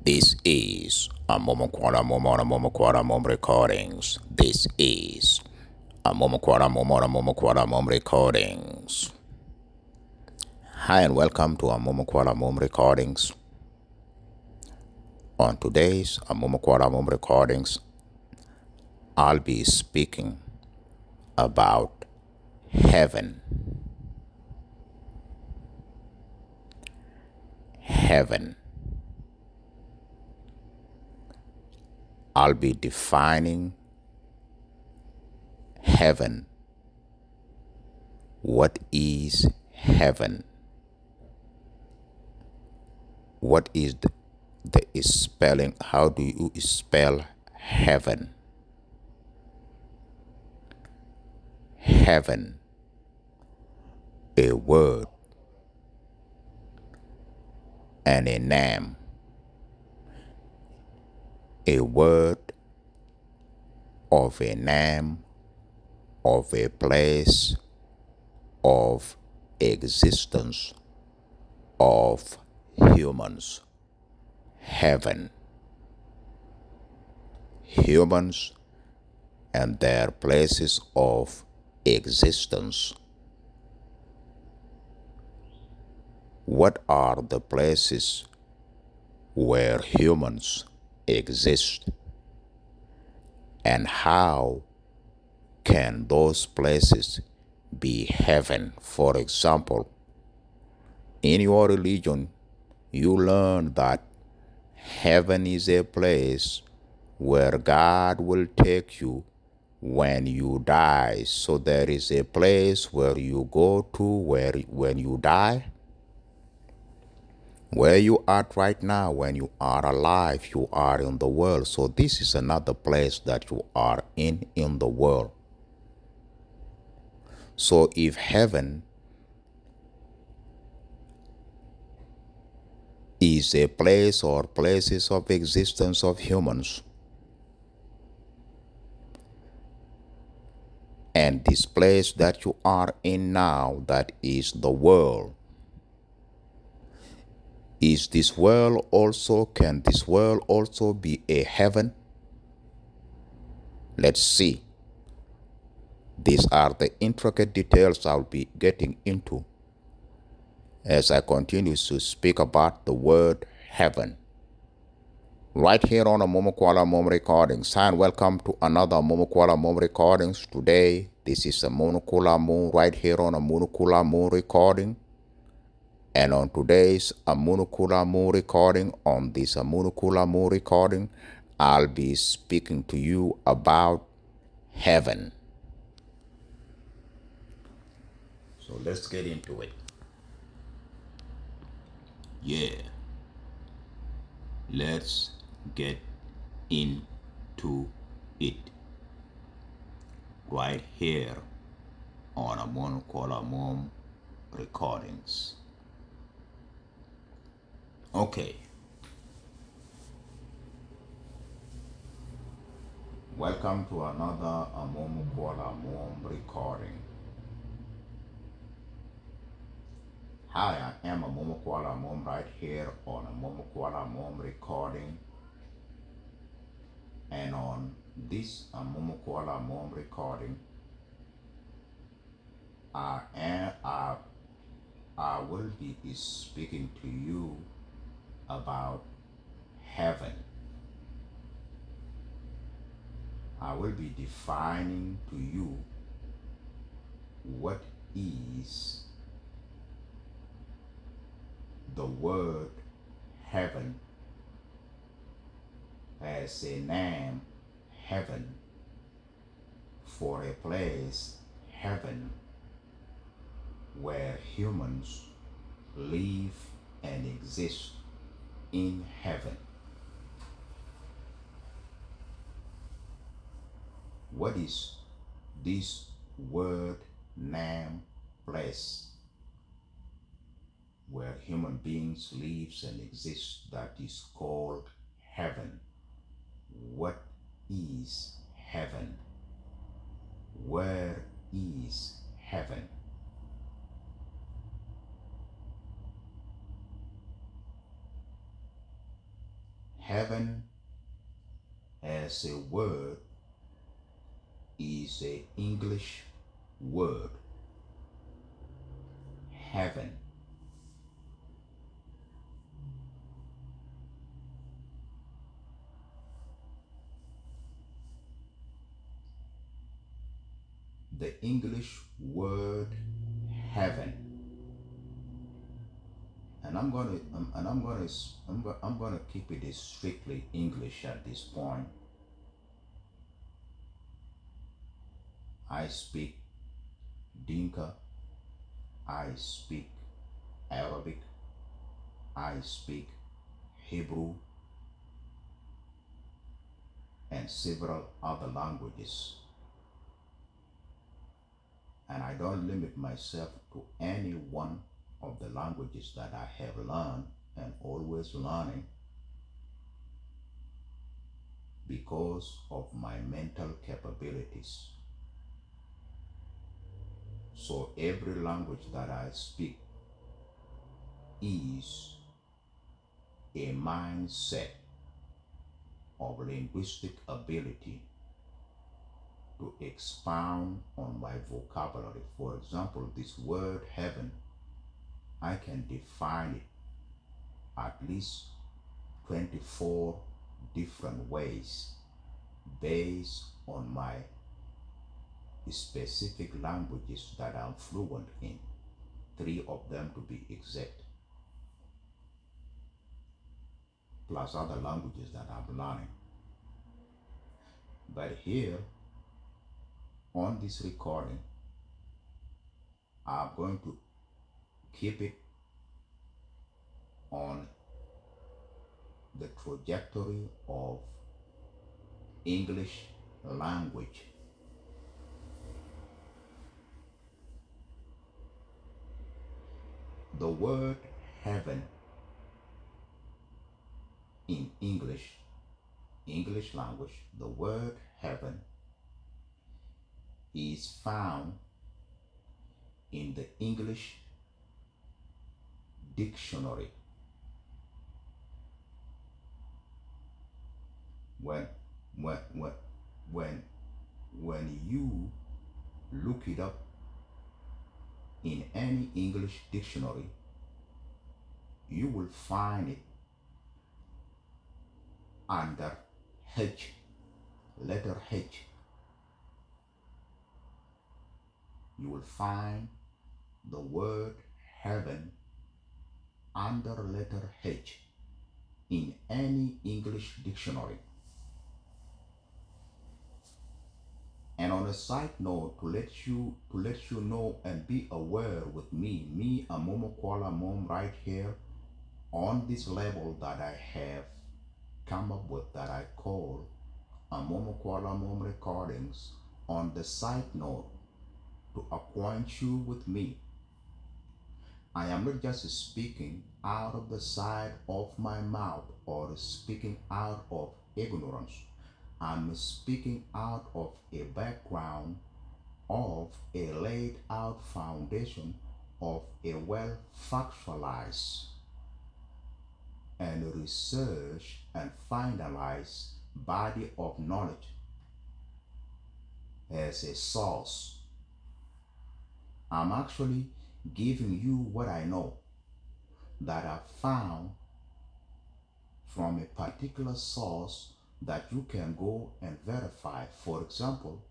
This is Amuom recordings. This is Amuom recordings. Hi and welcome to Amuom recordings. On today's Amuom recordings, I'll be speaking about heaven. Heaven. I'll be defining heaven. What is heaven? What is the spelling? How do you spell heaven? Heaven, a word and a name. A word of a name, of a place, of existence, of humans. Heaven. Humans and their places of existence. What are the places where humans exist? And how can those places be heaven? For example, in your religion, you learn that heaven is a place where God will take you when you die. So there is a place where you go to when you die. Where you are right now, when you are alive, you are in the world. So this is another place that you are in the world. So if heaven is a place or places of existence of humans, and this place that you are in now, that is the world, is this world also, can this world also be a heaven? Let's see. These are the intricate details I'll be getting into as I continue to speak about the word heaven. Right here on Amuom recordings. Hi and welcome to another Amuom recordings. Today, this is a Moon right here on a Moon recording. And on today's Moon recording, on this Moon recording, I'll be speaking to you about heaven. So let's get into it. Yeah. Let's get into it. Right here on Amuom recordings. Okay. Welcome to another Amuom recording. Hi, I am Amuom right here on Amuom recording. And on this Amuom recording, I will be speaking to you about heaven. I will be defining to you what is the word heaven as a name, heaven, for a place, heaven, where humans live and exist in heaven. What is this word, name, place where human beings live and exist that is called heaven? What is heaven? Where is heaven? Heaven as a word is a English word. Heaven. The English word heaven. And I'm gonna keep it strictly English at this point. I speak Dinka, I speak Arabic, I speak Hebrew, and several other languages. And I don't limit myself to any one of the languages that I have learned and always learning because of my mental capabilities. So every language that I speak is a mindset of linguistic ability to expound on my vocabulary. For example, this word heaven, I can define it at least 24 different ways based on my specific languages that I'm fluent in, 3 of them to be exact, plus other languages that I'm learning. But here on this recording, I'm going to keep it on the trajectory of English language. The word heaven in English language, the word heaven is found in the English dictionary. When you look it up in any English dictionary, you will find it under H, letter H. You will find the word heaven under letter H in any English dictionary. And on a side note, to let you know and be aware with me Amuom Kuol right here on this label that I have come up with that I call Amuom Kuol Recordings. On the side note, to acquaint you with me, I am not just speaking out of the side of my mouth or speaking out of ignorance. I'm speaking out of a background of a laid out foundation of a well factualized and research and finalized body of knowledge as a source. I'm actually giving you what I know that I found from a particular source that you can go and verify. For example,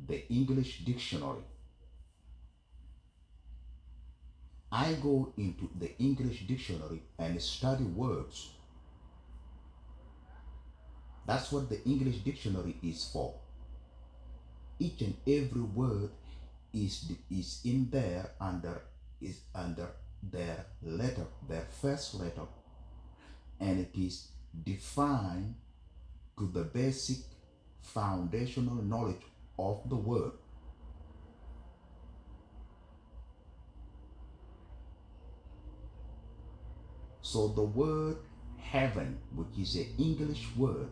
the English dictionary. I go into the English dictionary and study words. That's what the English dictionary is for. Each and every word is in there is under their letter, their first letter, and it is defined to the basic foundational knowledge of the word. So the word heaven, which is an English word,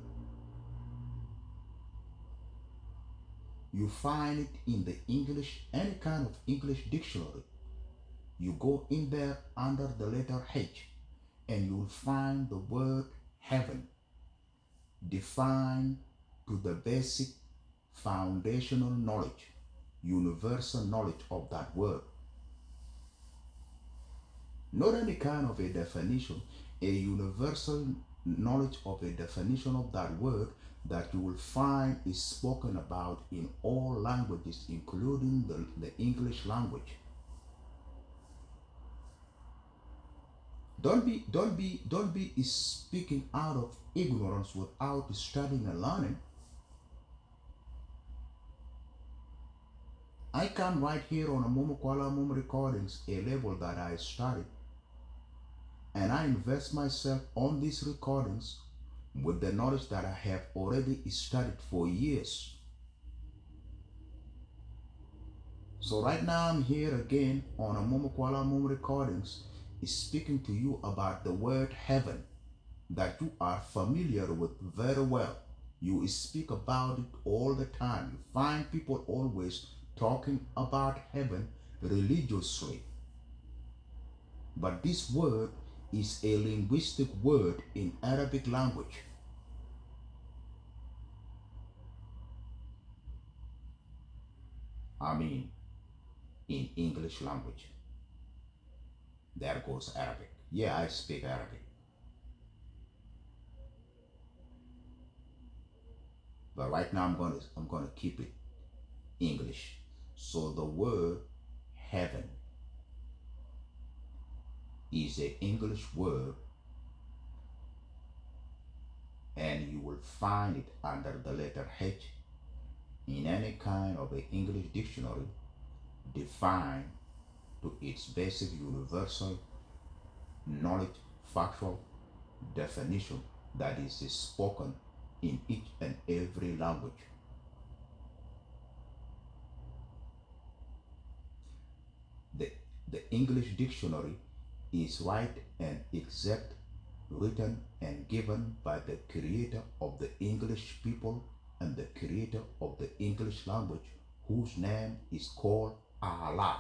you find it in the English, any kind of English dictionary. You go in there under the letter H and you'll find the word heaven. defined to the basic foundational knowledge, universal knowledge of that word. Not any kind of a definition, a universal knowledge of a definition of that word that you will find is spoken about in all languages, including the English language. Don't be speaking out of ignorance without studying and learning. I can write here on Amuom Kuol recordings a label that I studied, and I invest myself on these recordings with the knowledge that I have already studied for years. So right now I'm here again on Amuom Kuol recordings, is speaking to you about the word heaven that you are familiar with very well. You speak about it all the time. You find people always talking about heaven religiously. But this word is a linguistic word in Arabic language. I mean, in English language. There goes Arabic. Yeah, I speak Arabic. But right now I'm gonna keep it English. So the word heaven is an English word, and you will find it under the letter H in any kind of an English dictionary, defined to its basic universal knowledge factual definition that is spoken in each and every language. The, the English dictionary is right and exact, written and given by the creator of the English people and the creator of the English language, whose name is called Allah.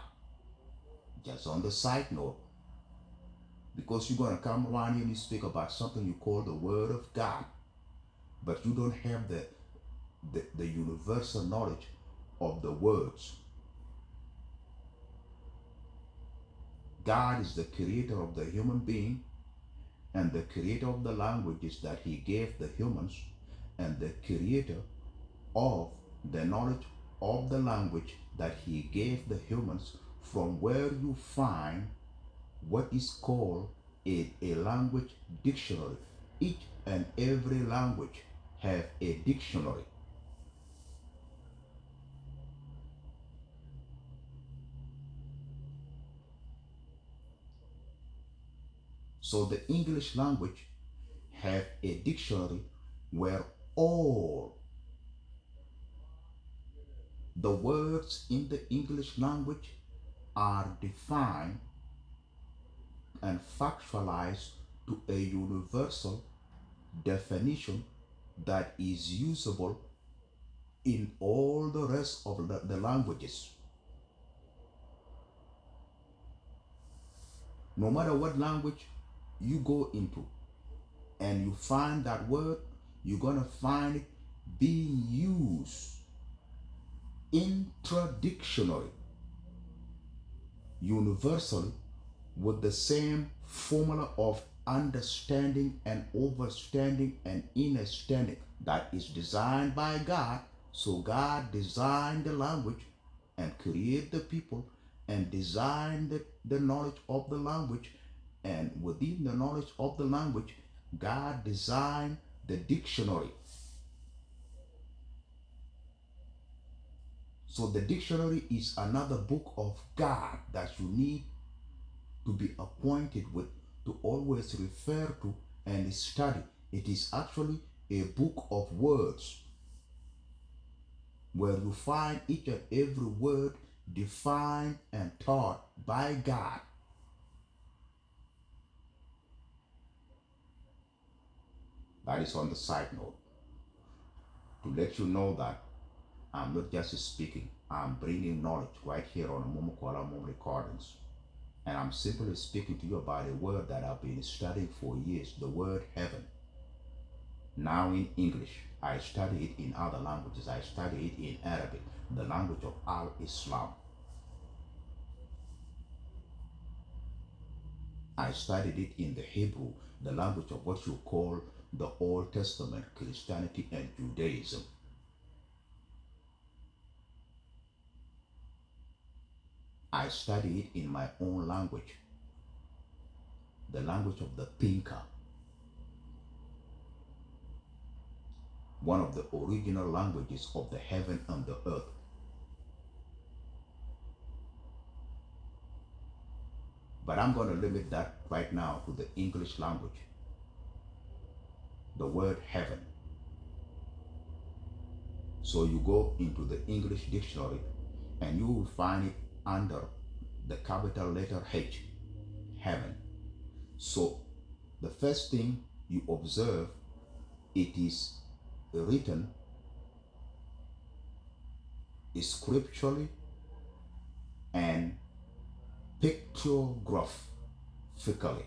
Just on the side note, because you're going to come around here and you speak about something you call the Word of God, but you don't have the universal knowledge of the words. God is the creator of the human being and the creator of the languages that he gave the humans, and the creator of the knowledge of the language that he gave the humans, from where you find what is called a language dictionary. Each and every language have a dictionary. So the English language have a dictionary where all the words in the English language are defined and factualized to a universal definition that is usable in all the rest of the languages. No matter what language you go into and you find that word, you're going to find it being used intradictionally, universally, with the same formula of understanding and overstanding and understanding that is designed by God. So God designed the language and created the people and designed the knowledge of the language. And within the knowledge of the language, God designed the dictionary. So the dictionary is another book of God that you need to be acquainted with, to always refer to and study. It is actually a book of words where you find each and every word defined and taught by God. That is on the side note, to let you know that I'm not just speaking, I'm bringing knowledge right here on Amuom Kuol recordings. And I'm simply speaking to you about a word that I've been studying for years, the word heaven. Now in English, I study it in other languages. I study it in Arabic, the language of Al-Islam. I studied it in the Hebrew, the language of what you call the Old Testament, Christianity and Judaism. I study it in my own language, the language of the thinker, one of the original languages of the heaven and the earth. But I'm going to limit that right now to the English language, the word heaven. So you go into the English dictionary and you will find it under the capital letter H, heaven. So the first thing you observe, it is written scripturally and pictographically.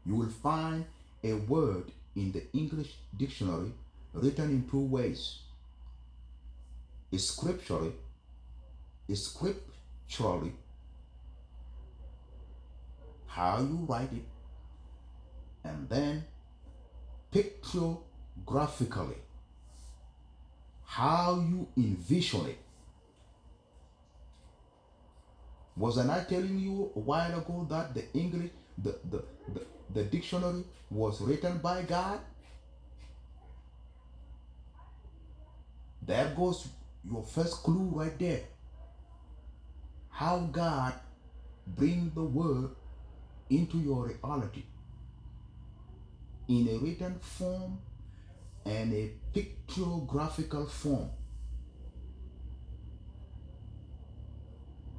You will find a word in the English dictionary written in two ways. Scripturally, how you write it, and then pictographically, how you envision it. Wasn't I telling you a while ago that the English, the dictionary was written by God? There goes your first clue right there. How God bring the word into your reality in a written form and a pictographical form.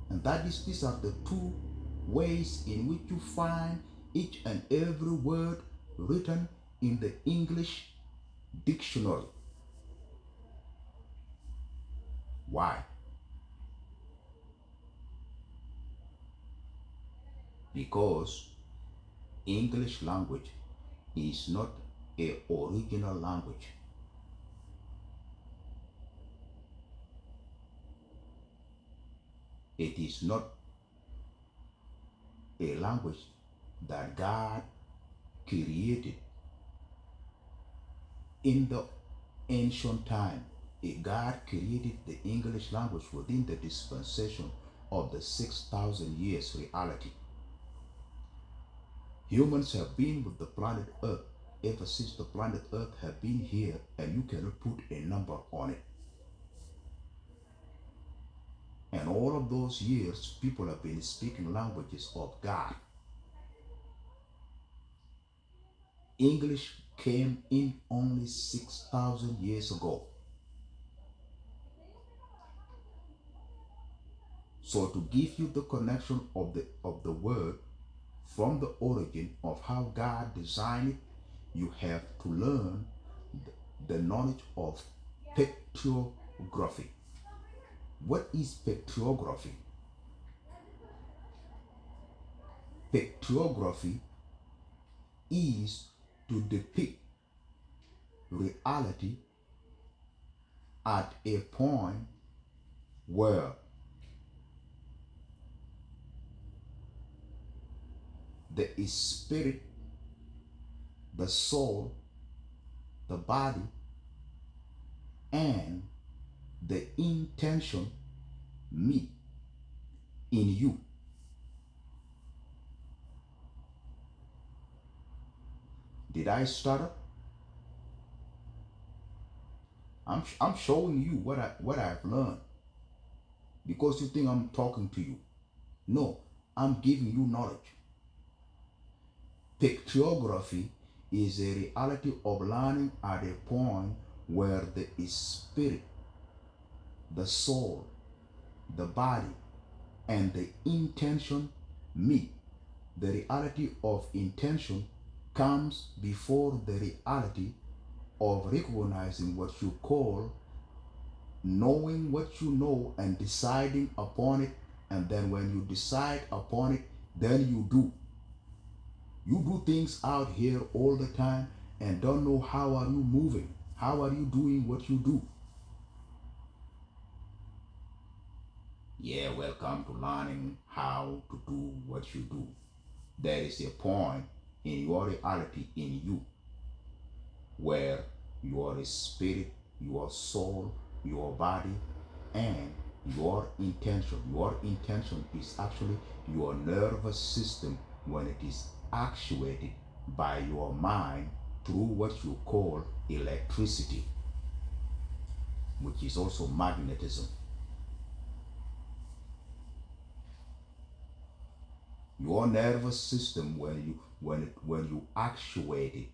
And these are the two ways in which you find each and every word written in the English dictionary. Why? Because English language is not an original language. It is not a language that God created in the ancient time. God created the English language within the dispensation of the 6,000 years reality. Humans have been with the planet Earth ever since the planet Earth have been here, and you cannot put a number on it. And all of those years, people have been speaking languages of God. English came in only 6,000 years ago. So to give you the connection of the word from the origin of how God designed it, you have to learn the knowledge of pictography. What is pictography? Pictography is to depict reality at a point where the spirit, the soul, the body, and the intention meet in you. Did I stutter? I'm showing you what I've learned, because you think I'm talking to you. No, I'm giving you knowledge. Pictography is a reality of learning at a point where the spirit, the soul, the body, and the intention meet. The reality of intention comes before the reality of recognizing what you call knowing what you know and deciding upon it, and then when you decide upon it, then you do things out here all the time and don't know how are you moving, how are you doing what you do. Yeah, welcome to learning how to do what you do. There is a point in your reality in you where your spirit, your soul, your body, and your intention is actually your nervous system when it is actuated by your mind through what you call electricity, which is also magnetism. Your nervous system, when you actuate it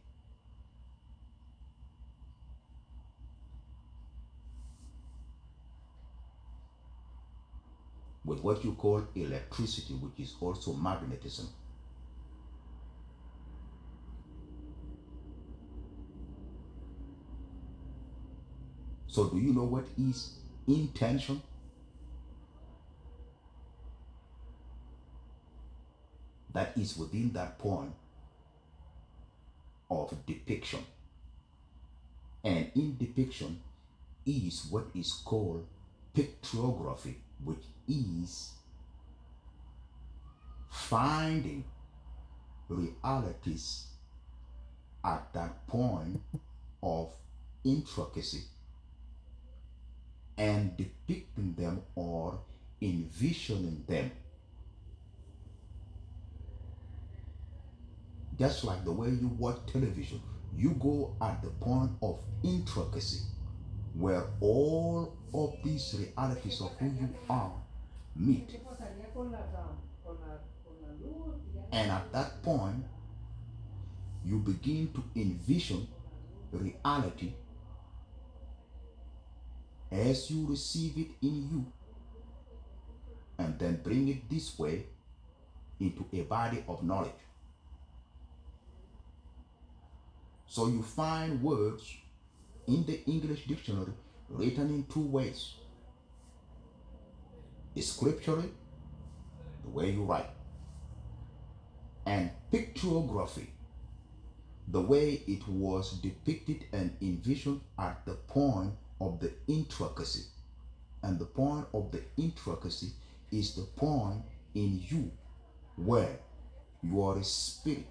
with what you call electricity, which is also magnetism. So do you know what is intention? That is within that point of depiction. And in depiction is what is called pictography, which is finding realities at that point of intricacy and depicting them or envisioning them. Just like the way you watch television, you go at the point of intricacy where all of these realities of who you are meet. And at that point, you begin to envision reality as you receive it in you and then bring it this way into a body of knowledge. So you find words in the English dictionary written in two ways: scripturally, the way you write, and pictography, the way it was depicted and envisioned at the point of the intricacy. And the point of the intricacy is the point in you where your spirit,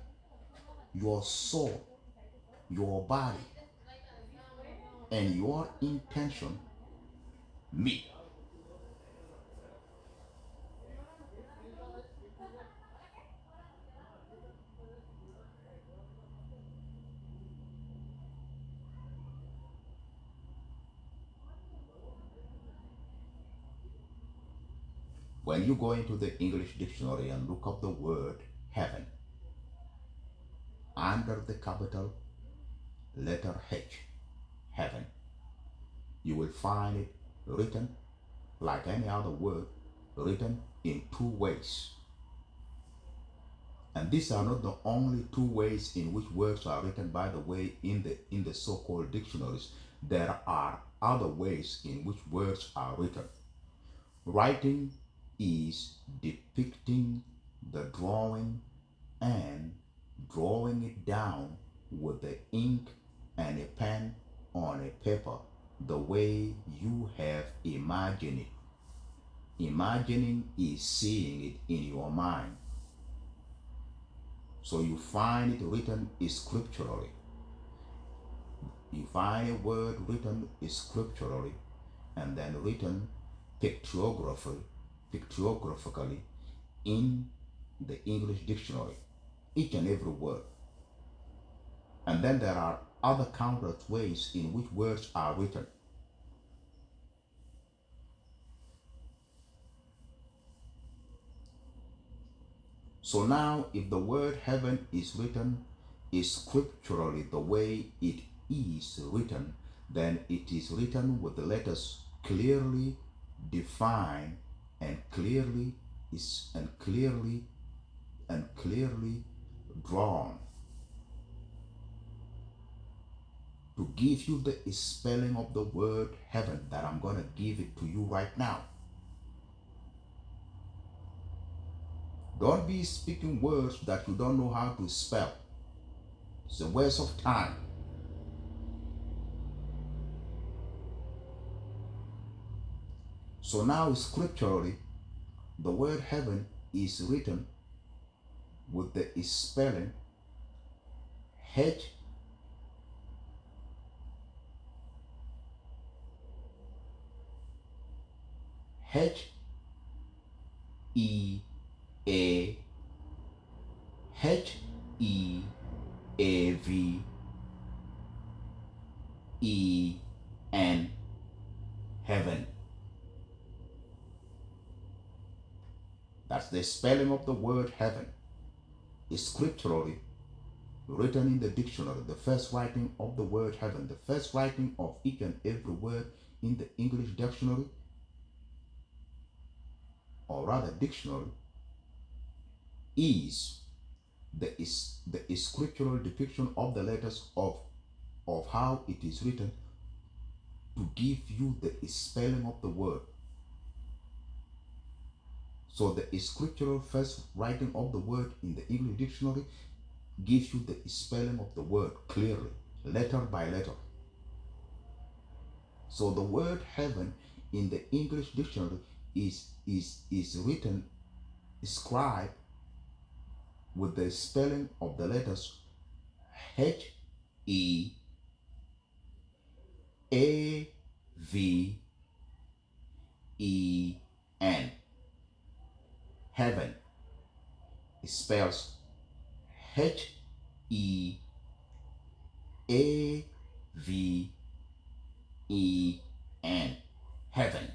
your soul, your body, and your intention meet. When you go into the English dictionary and look up the word heaven under the capital letter H, heaven, you will find it written like any other word, written in two ways. And these are not the only two ways in which words are written, by the way, in the so-called dictionaries. There are other ways in which words are written. Writing is depicting the drawing and drawing it down with the ink and a pen on a paper the way you have imagined it. Imagining is seeing it in your mind. So you find it written scripturally. You find a word written scripturally and then written pictographically in the English dictionary, each and every word. And then there are other countless ways in which words are written. So now, if the word heaven is written scripturally the way it is written, then it is written with the letters clearly defined and clearly drawn. to give you the spelling of the word heaven that I'm going to give it to you right now. Don't be speaking words that you don't know how to spell. It's a waste of time. So now scripturally, the word heaven is written with the spelling H H E A H E A V E N, heaven. That's the spelling of the word heaven. It's scripturally written in the dictionary, the first writing of the word heaven, the first writing of each and every word in the English dictionary, or rather dictionary, is the scriptural depiction of the letters of how it is written to give you the spelling of the word. So the scriptural first writing of the word in the English dictionary gives you the spelling of the word clearly, letter by letter. So the word heaven in the English dictionary is written, scribed with the spelling of the letters H E A V E N. Heaven spells H E A V E N. Heaven.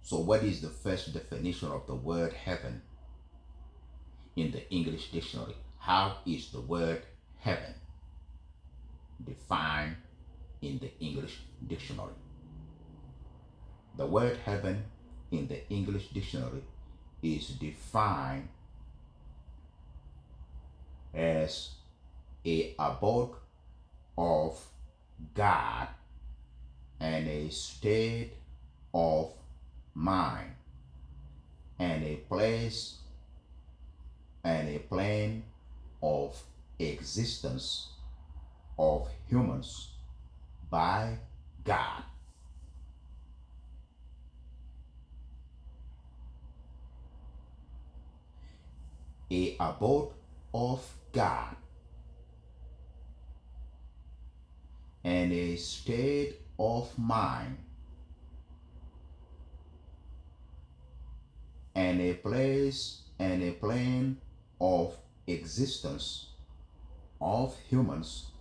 So what is the first definition of the word heaven in the English dictionary? How is the word heaven defined in the English dictionary? The word heaven in the English dictionary is defined as a abode of God and a state of mind and a place and a plane of existence of humans by God. A abode of God and a state of mind and a place and a plane of existence of humans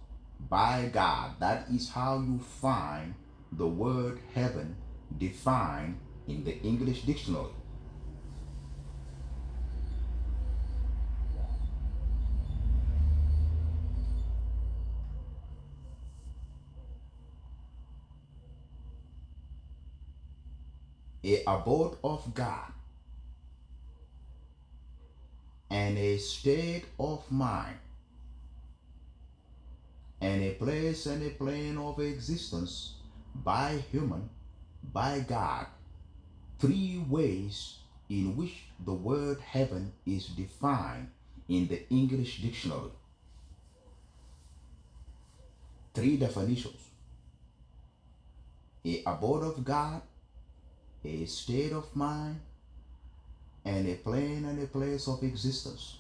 by God. That is how you find the word heaven defined in the English dictionary. A abode of God and a state of mind and a place and a plane of existence by human, by God. Three ways in which the word heaven is defined in the English dictionary. Three definitions: a abode of God, a state of mind, and a plane and a place of existence.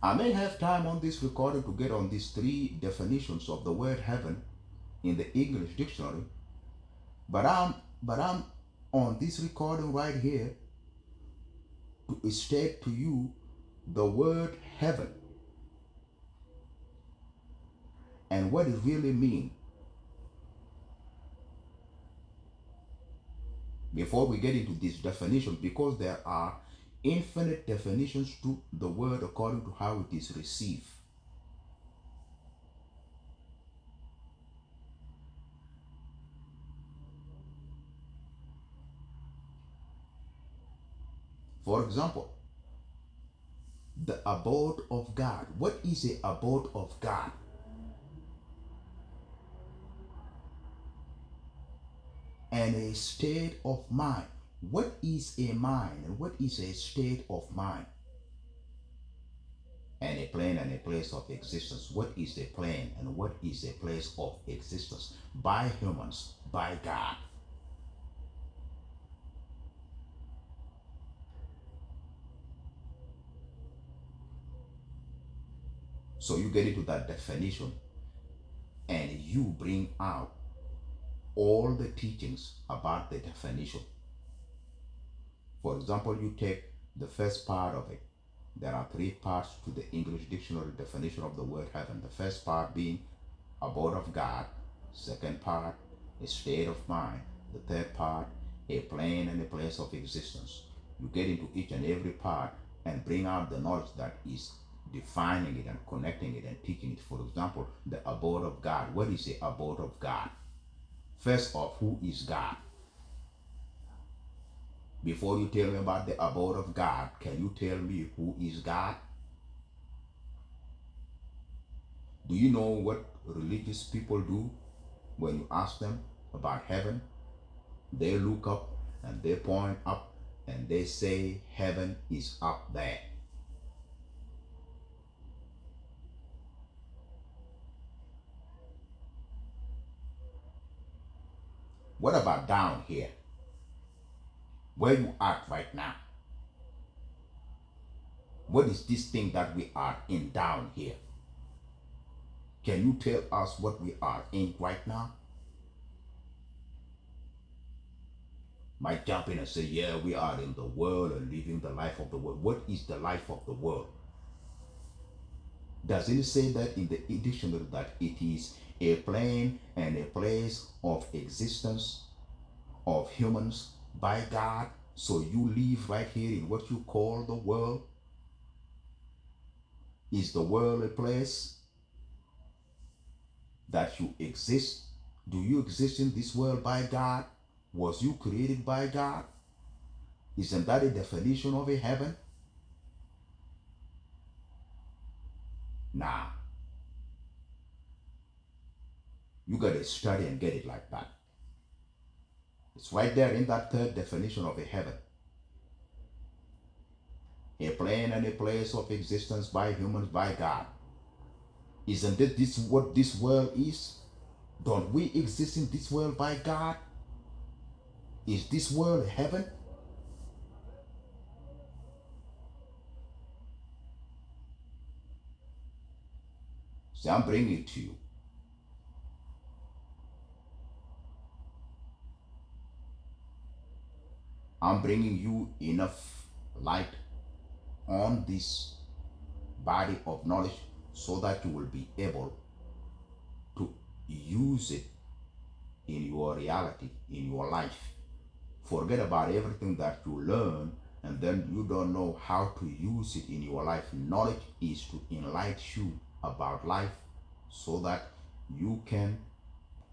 I may have time on this recording to get on these three definitions of the word heaven in the English dictionary, but I'm on this recording right here to state to you the word heaven and what it really means. Before we get into this definition, because there are infinite definitions to the word according to how it is received. For example, the abode of God. What is the abode of God? And a state of mind. What is a mind and what is a state of mind? And a plane and a place of existence. What is a plane and what is a place of existence? By humans, by God. So you get into that definition and you bring out all the teachings about the definition. For example, you take the first part of it. There are three parts to the English dictionary definition of the word heaven. The first part being abode of God. Second part, a state of mind. The third part, a plane and a place of existence. You get into each and every part and bring out the knowledge that is defining it and connecting it and teaching it. For example, the abode of God. What is the abode of God? First off, who is God? Before you tell me about the abode of God, can you tell me who is God? Do you know what religious people do when you ask them about heaven? They look up and they point up and they say heaven is up there. What about down here? Where you are right now? What is this thing that we are in down here? Can you tell us what we are in right now? Might jump in and say, yeah, we are in the world and living the life of the world. What is the life of the world? Does it say that in the dictionary that it is a plane and a place of existence of humans by God? So you live right here in what you call the world? Is the world a place that you exist? Do you exist in this world by God? Was you created by God? Isn't that a definition of a heaven? Nah. You gotta study and get it like that. It's right there in that third definition of a heaven. A plane and a place of existence by humans by God. Isn't it this what this world is? Don't we exist in this world by God? Is this world heaven? See, I'm bringing it to you. I'm bringing you enough light on this body of knowledge so that you will be able to use it in your reality, in your life. Forget about everything that you learn and then you don't know how to use it in your life. Knowledge is to enlighten you about life so that you can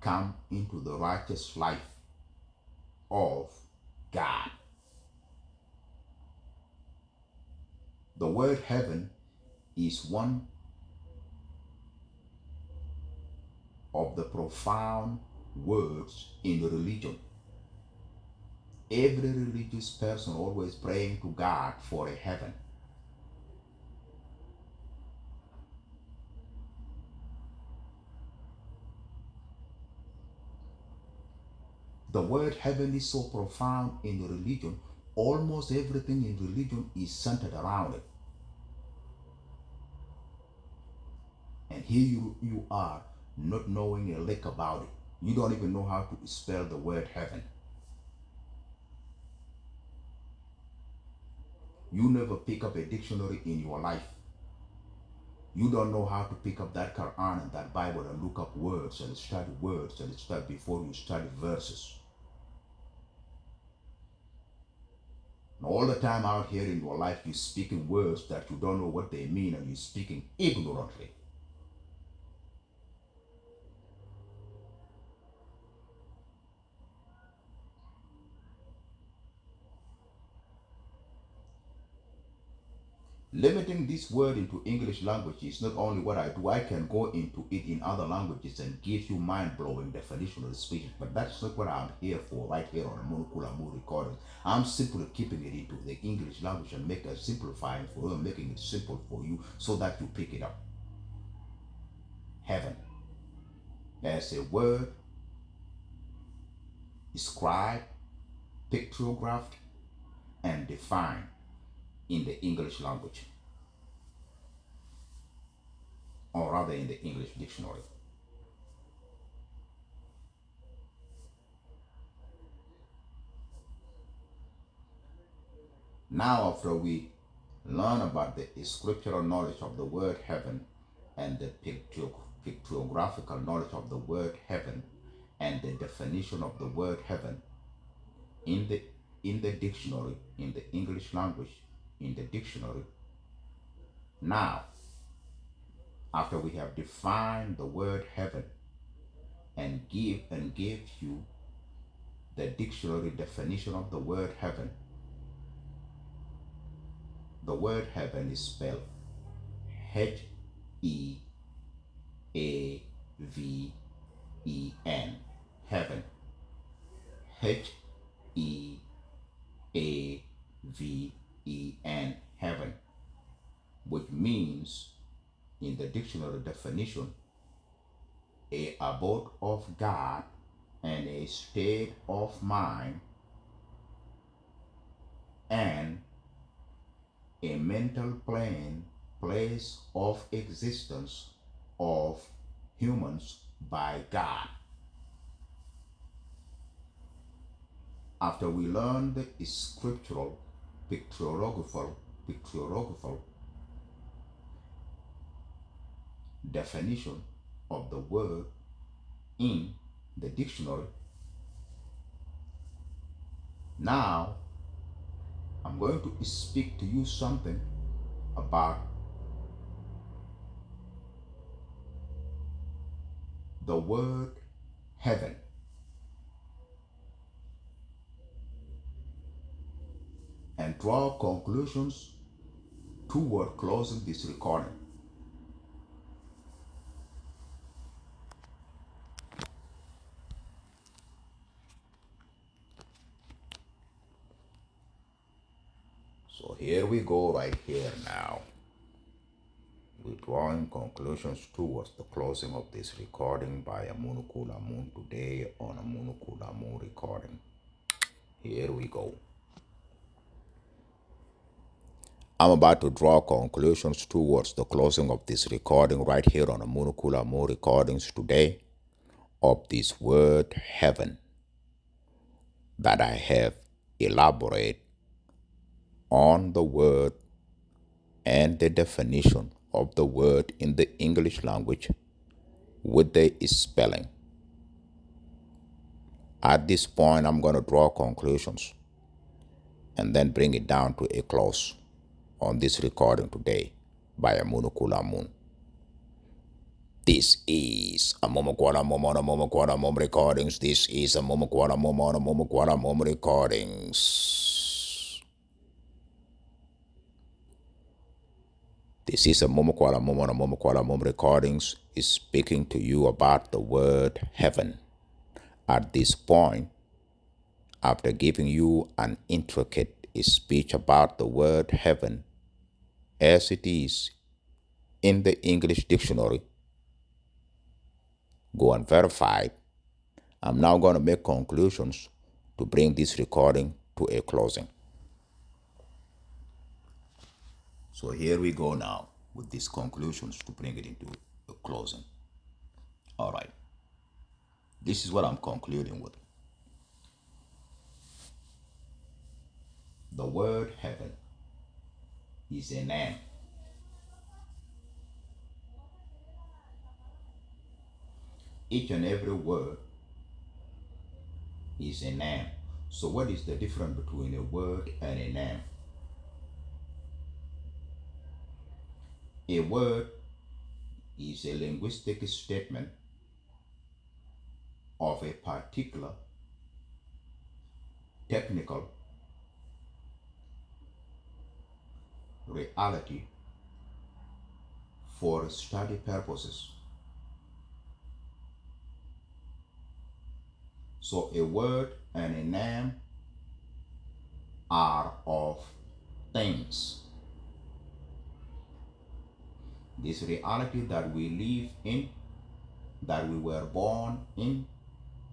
come into the righteous life of God. The word heaven is one of the profound words in religion. Every religious person always praying to God for a heaven. The word heaven is so profound in religion, almost everything in religion is centered around it. And here you are not knowing a lick about it. You don't even know how to spell the word heaven. You never pick up a dictionary in your life. You don't know how to pick up that Quran and that Bible and look up words and study before you study verses. All the time out here in your life, you're speaking words that you don't know what they mean, and you're speaking ignorantly. Limiting this word into English language is not only what I do. I can go into it in other languages and give you mind-blowing definition of the speech, but that's not what I'm here for right here on the Monokula Moon recording. I'm simply keeping it into the English language and making it simplifying for you, making it simple for you so that you pick it up. Heaven as a word described, pictographed, and defined in the English language, or rather in the English dictionary. Now, after we learn about the scriptural knowledge of the word heaven and the pictographical knowledge of the word heaven and the definition of the word heaven in the dictionary, in the English language, in the dictionary. Now, after we have defined the word heaven and gave you the dictionary definition of the word heaven, the word heaven is spelled Heaven. Heaven. Heaven. Heaven. Which means, in the dictionary definition, a abode of God and a state of mind and a mental plane, place of existence of humans by God. After we learn the scriptural, pictographical definition of the word in the dictionary, now I'm going to speak to you something about the word heaven. And draw conclusions toward closing this recording. So here we go right here now. We're drawing conclusions towards the closing of this recording by Amunukula Moon today on Amunukula Moon recording. Here we go. I'm about to draw conclusions towards the closing of this recording right here on Amunukula Moon recordings today of this word heaven that I have elaborated on the word and the definition of the word in the English language with the spelling. At this point, I'm going to draw conclusions and then bring it down to a close on this recording today by Amunukula Moon. This is a Momokwala Mom recordings. This is a Momokwala Mom recordings. This is a Momokwala Mom recordings is speaking to you about the word heaven. At this point, after giving you an intricate speech about the word heaven as it is in the English dictionary, go and verify it. I'm now going to make conclusions to bring this recording to a closing. So here we go now with these conclusions to bring it into a closing. All right. This is what I'm concluding with. The word heaven is a name. Each and every word is a name. So what is the difference between a word and a name? A word is a linguistic statement of a particular technical reality for study purposes. So a word and a name are of things. This reality that we live in, that we were born in,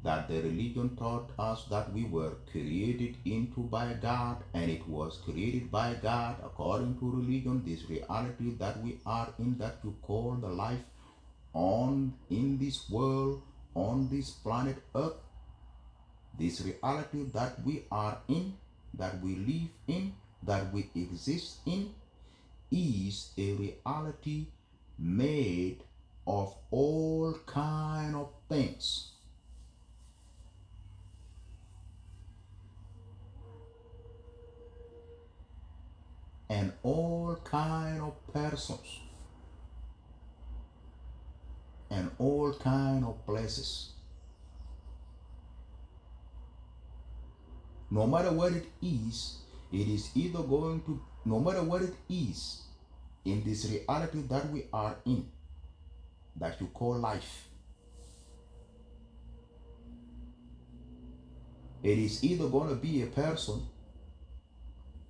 that the religion taught us that we were created into by God, and it was created by God according to religion. This reality that we are in, that you call the life on in this world, on this planet Earth, this reality that we are in, that we live in, that we exist in, is a reality made of all kind of things. And all kind of persons and all kind of places. No matter what it is either going to, no matter what it is in this reality that we are in, that you call life, it is either going to be a person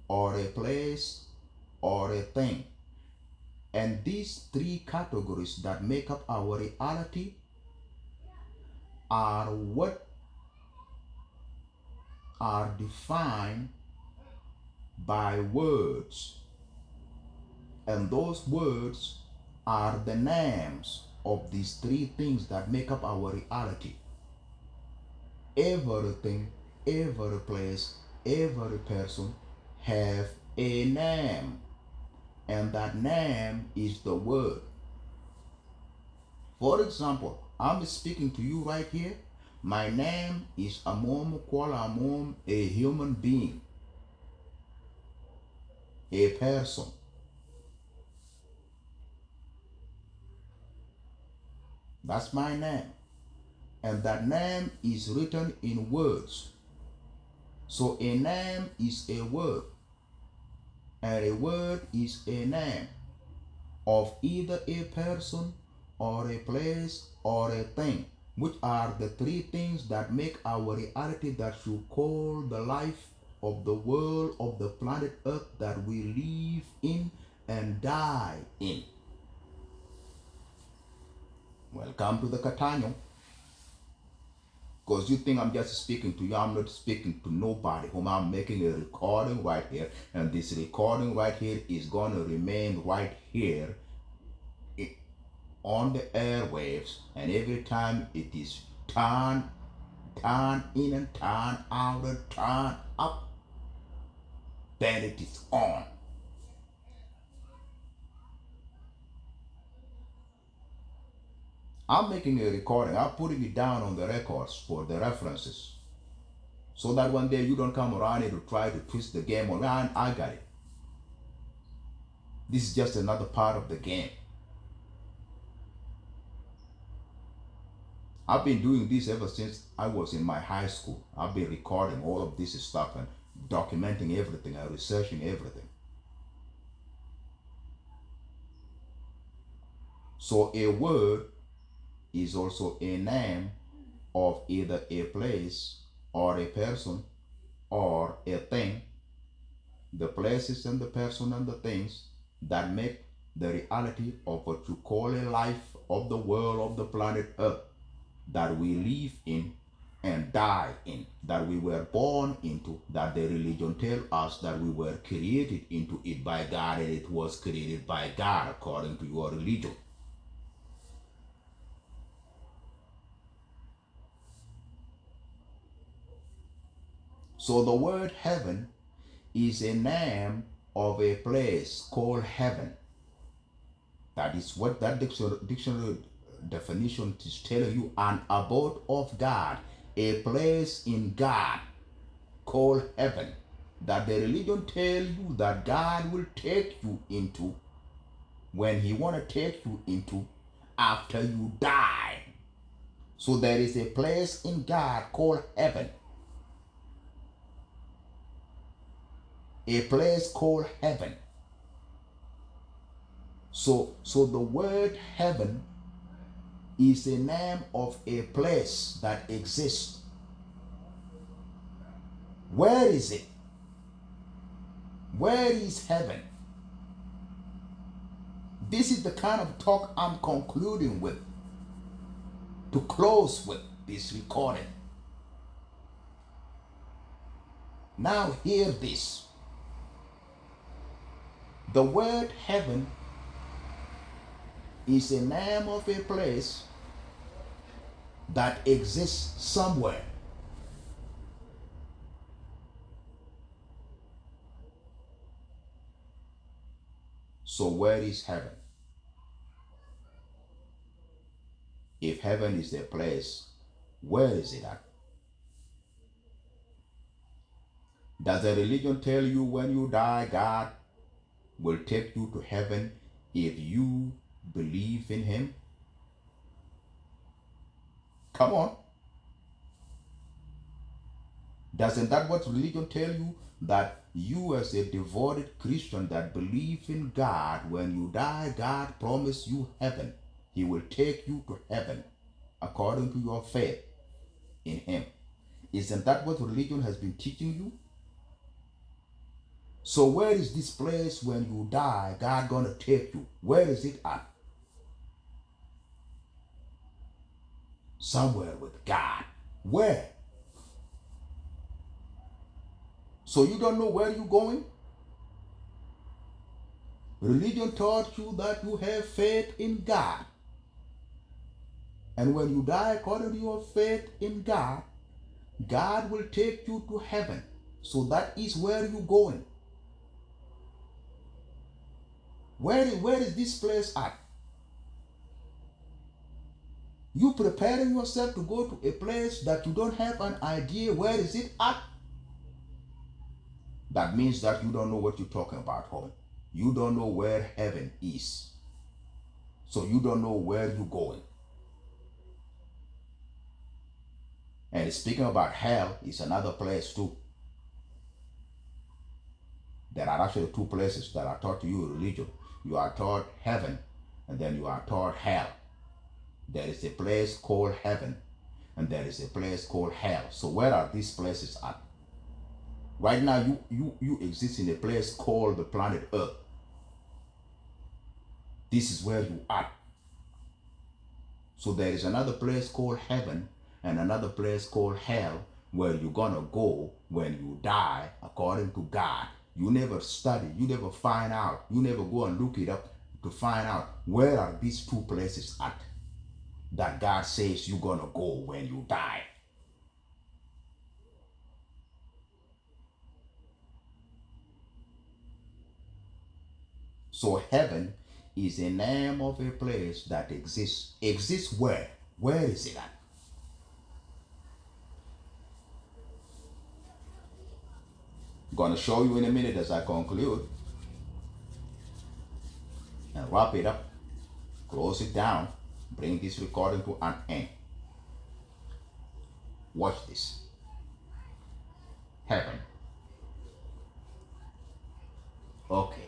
or a place or a thing. And these three categories that make up our reality are what are defined by words. And those words are the names of these three things that make up our reality. Everything, every place, every person have a name, and that name is the word. For example, I'm speaking to you right here. My name is Amuom, Kuol Amuom, a human being, a person. That's my name. And that name is written in words. So a name is a word, and a word is a name of either a person or a place or a thing, which are the three things that make our reality that you call the life of the world, of the planet Earth that we live in and die in. Welcome to the Catania. Because you think I'm just speaking to you, I'm not speaking to nobody. Whom I'm making a recording right here, and this recording right here is going to remain right here on the airwaves, and every time it is turned in and turned out and turned up, then it is on. I'm making a recording, I'm putting it down on the records for the references, so that one day you don't come around here to try to twist the game around. I got it. This is just another part of the game. I've been doing this ever since I was in my high school. I've been recording all of this stuff and documenting everything and researching everything. So a word is also a name of either a place or a person or a thing. The places and the person and the things that make the reality of what you call a life of the world, of the planet Earth, that we live in and die in, that we were born into, that the religion tells us that we were created into it by God, and it was created by God according to your religion. So the word heaven is a name of a place called heaven. That is what that dictionary definition is telling you: an abode of God, a place in God called heaven that the religion tell you that God will take you into when he want to take you into after you die. So there is a place in God called heaven. A place called heaven. So the word heaven is the name of a place that exists. Where is it? Where is heaven? This is the kind of talk I'm concluding with, to close with this recording. Now hear this. The word heaven is the name of a place that exists somewhere. So where is heaven? If heaven is the place, where is it at? Does a religion tell you when you die, God will take you to heaven if you believe in him? Come on. Doesn't that what religion tell you? That you as a devoted Christian that believe in God, when you die, God promised you heaven. He will take you to heaven according to your faith in him. Isn't that what religion has been teaching you? So where is this place when you die, God gonna take you? Where is it at? Somewhere with God. Where? So you don't know where you're going? Religion taught you that you have faith in God. And when you die according to your faith in God, God will take you to heaven. So that is where you're going. Where is this place at? You preparing yourself to go to a place that you don't have an idea where is it at? That means that you don't know what you're talking about, homie. You don't know where heaven is. So you don't know where you're going. And speaking about hell is another place too. There are actually two places that are taught to you in religion. You are taught heaven, and then you are taught hell. There is a place called heaven, and there is a place called hell. So where are these places at? Right now, you exist in a place called the planet Earth. This is where you are. So there is another place called heaven and another place called hell where you're gonna go when you die according to God. You never study, you never find out, you never go and look it up to find out where are these two places at that God says you're gonna go when you die. So heaven is a name of a place that exists. Exists where? Where is it at? I'm gonna show you in a minute as I conclude and wrap it up, close it down, bring this recording to an end. Watch this. Heaven. Okay.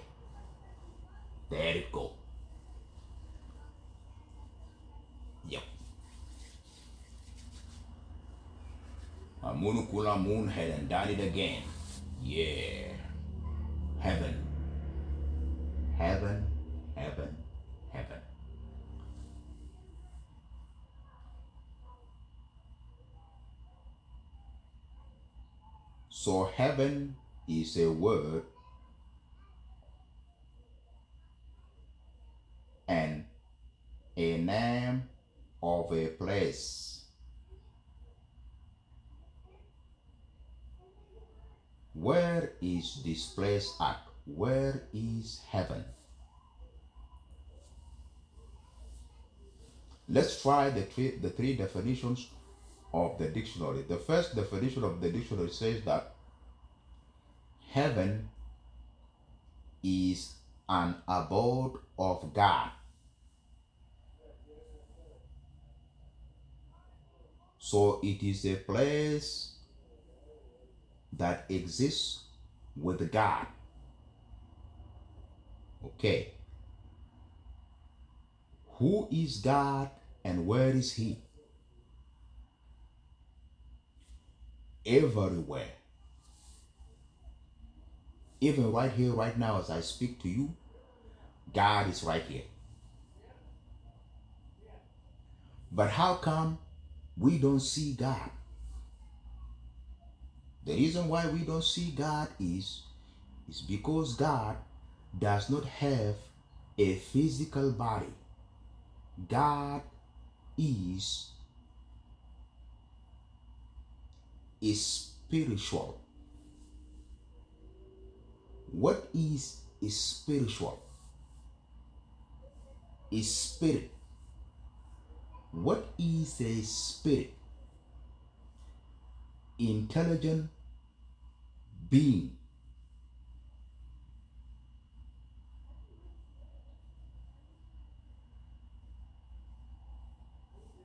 There it go. Yep. Amuom Kula Moon had done it again. Yeah. Heaven. Heaven. Heaven. Heaven. So heaven is a word and a name of a place. Where is this place at? Where is heaven? Let's try the three definitions of the dictionary. The first definition of the dictionary says that Heaven is an abode of God. So it is a place that exists with God. Okay. Who is God and where is He? Everywhere. Even right here, right now, as I speak to you, God is right here. But how come we don't see God? The reason why we don't see God is because God does not have a physical body. God is spiritual. What is spiritual? Is spirit. What is a spirit? Intelligent being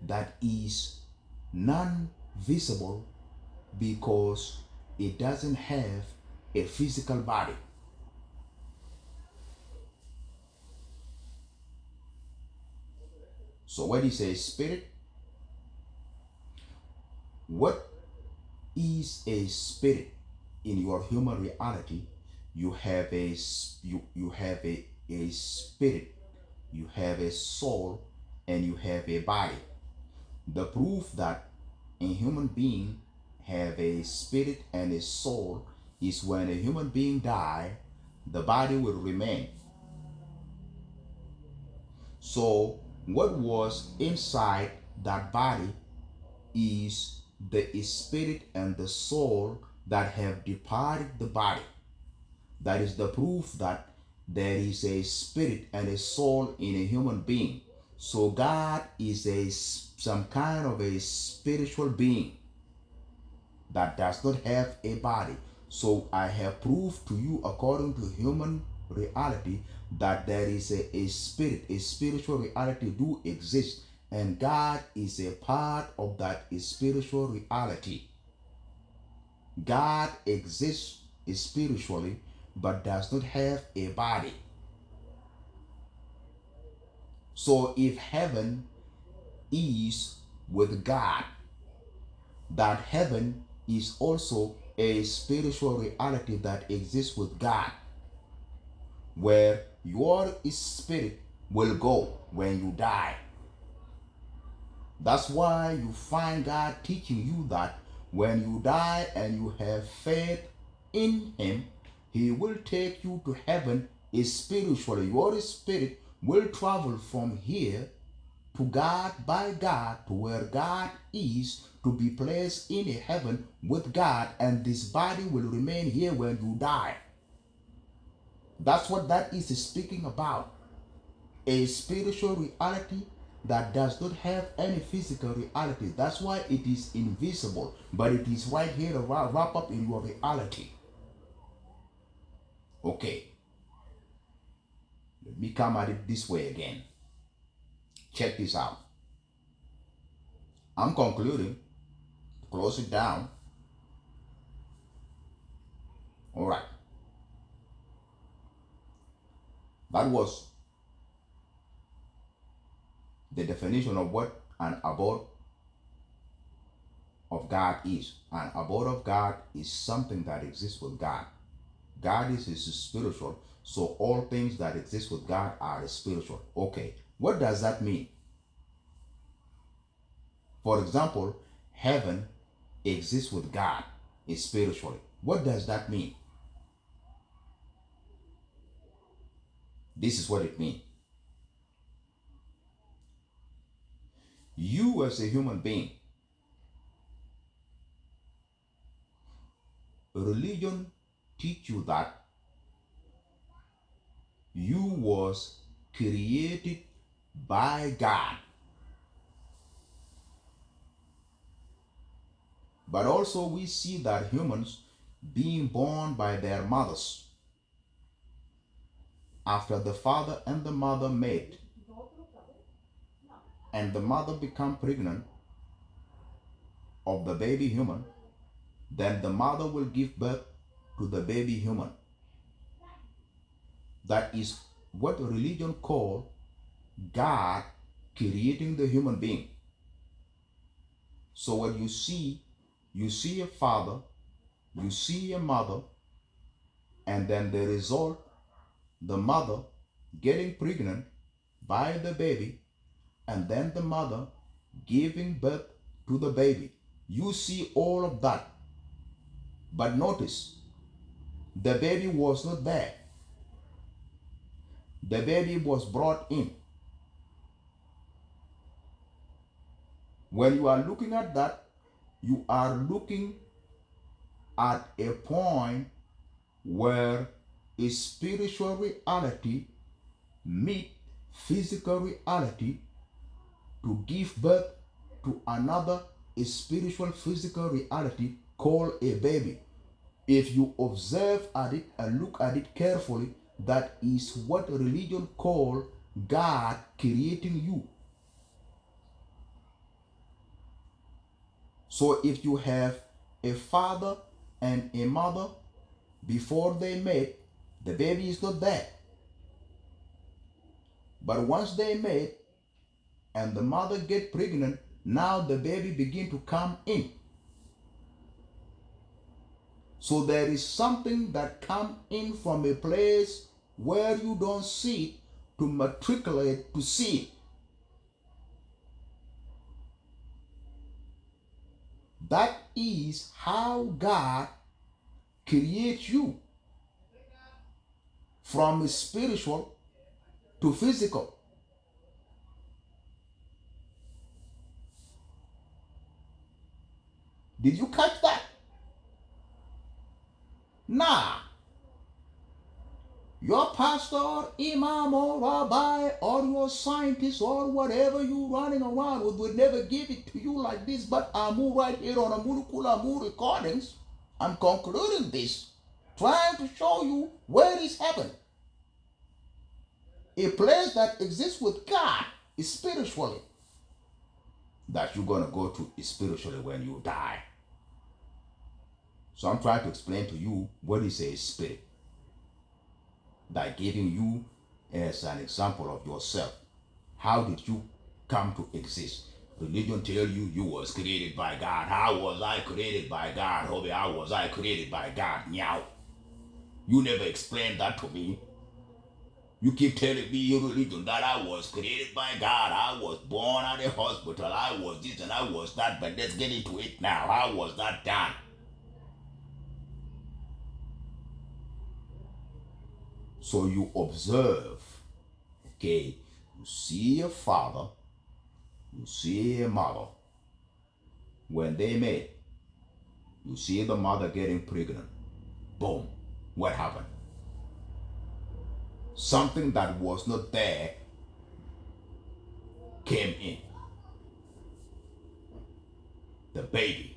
that is non-visible because it doesn't have a physical body. So when you say spirit, what is a spirit? In your human reality, you have you have a spirit, you have a soul, and you have a body. The proof that a human being have a spirit and a soul is when a human being die, the body will remain. So what was inside that body is the spirit and the soul that have departed the body. That is the proof that there is a spirit and a soul in a human being. So God is some kind of a spiritual being that does not have a body. So I have proved to you according to human reality that there is a spirit, a spiritual reality do exist, and God is a part of that spiritual reality. God exists spiritually but does not have a body. So if heaven is with God, that heaven is also a spiritual reality that exists with God, where your spirit will go when you die. That's why you find God teaching you that when you die and you have faith in Him, He will take you to heaven spiritually. Your spirit will travel from here to God by God to where God is to be placed in a heaven with God, and this body will remain here when you die. That's what that is speaking about. A spiritual reality that does not have any physical reality. That's why it is invisible, but it is right here to wrap up in your reality. Okay, let me come at it this way again. Check this out. I'm concluding. Close it down. All right. That was the definition of what an abode of God is. An abode of God is something that exists with God. God is spiritual, so all things that exist with God are spiritual. Okay, what does that mean? For example, heaven exists with God spiritually. What does that mean? This is what it means. You as a human being, religion teach you that you was created by God. But also we see that humans being born by their mothers. After the father and the mother mate, and the mother become pregnant of the baby human, then the mother will give birth to the baby human. That is what religion call God creating the human being. So when you see a father, you see a mother, and then the result, the mother getting pregnant by the baby, and then the mother giving birth to the baby. You see all of that. But notice, the baby was not there. The baby was brought in. When you are looking at that, you are looking at a point where a spiritual reality meet physical reality to give birth to another a spiritual physical reality called a baby. If you observe at it and look at it carefully, that is what religion call God creating you. So if you have a father and a mother before they met, the baby is not there. But once they met and the mother get pregnant, now the baby begin to come in. So there is something that come in from a place where you don't see it to matriculate to see it. That is how God creates you from spiritual to physical. Did you catch that? Nah. Your pastor, imam, or rabbi, or your scientist, or whatever you running around with would never give it to you like this. But Amu right here on Amu recordings, I'm concluding this, trying to show you where is heaven. A place that exists with God is spiritually. That you're going to go to is spiritually when you die. So I'm trying to explain to you what is a spirit. By giving you as an example of yourself. How did you come to exist? Religion tell you you was created by God. How was I created by God? How was I created by God? Meow. You never explained that to me. You keep telling me in religion that I was created by God. I was born at a hospital. I was this and I was that. But let's get into it now. How was that done? So you observe, okay, you see a father, you see a mother. When they met, you see the mother getting pregnant. Boom. What happened? Something that was not there came in. The baby.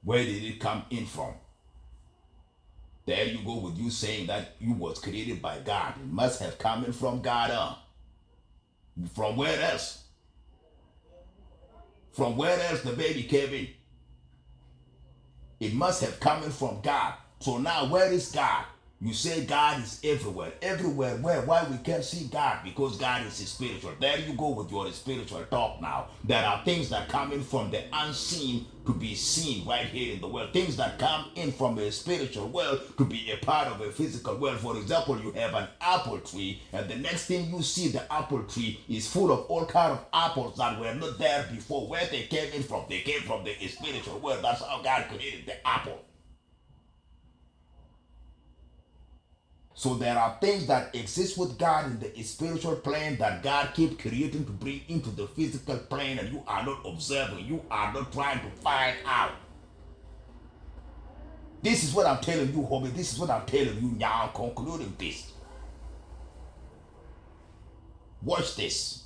Where did it come in from? There you go with you saying that you was created by God. It must have come in from God. From where else? From where else the baby came in? It must have come in from God. So now where is God? You say God is everywhere. Everywhere where? Why we can't see God? Because God is spiritual. There you go with your spiritual talk now. There are things that come in from the unseen to be seen right here in the world. Things that come in from a spiritual world to be a part of a physical world. For example, you have an apple tree, and the next thing you see, the apple tree is full of all kind of apples that were not there before. Where they came in from? They came from the spiritual world. That's how God created the apple. So there are things that exist with God in the spiritual plane that God keeps creating to bring into the physical plane, and you are not observing. You are not trying to find out. This is what I'm telling you, homie. This is what I'm telling you now. I'm concluding this. Watch this.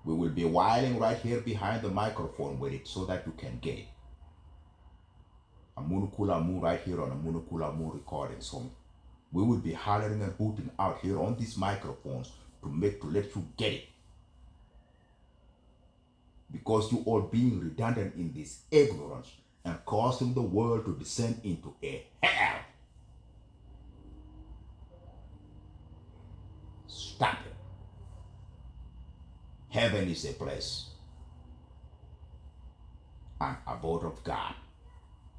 We will be whiling right here behind the microphone with it so that you can get it. Amunukulamu right here on Amunukulamu recording. So we will be hollering and hooting out here on these microphones to let you get it. Because you all being redundant in this ignorance and causing the world to descend into a hell. Stop it. Heaven is a place, an abode of God,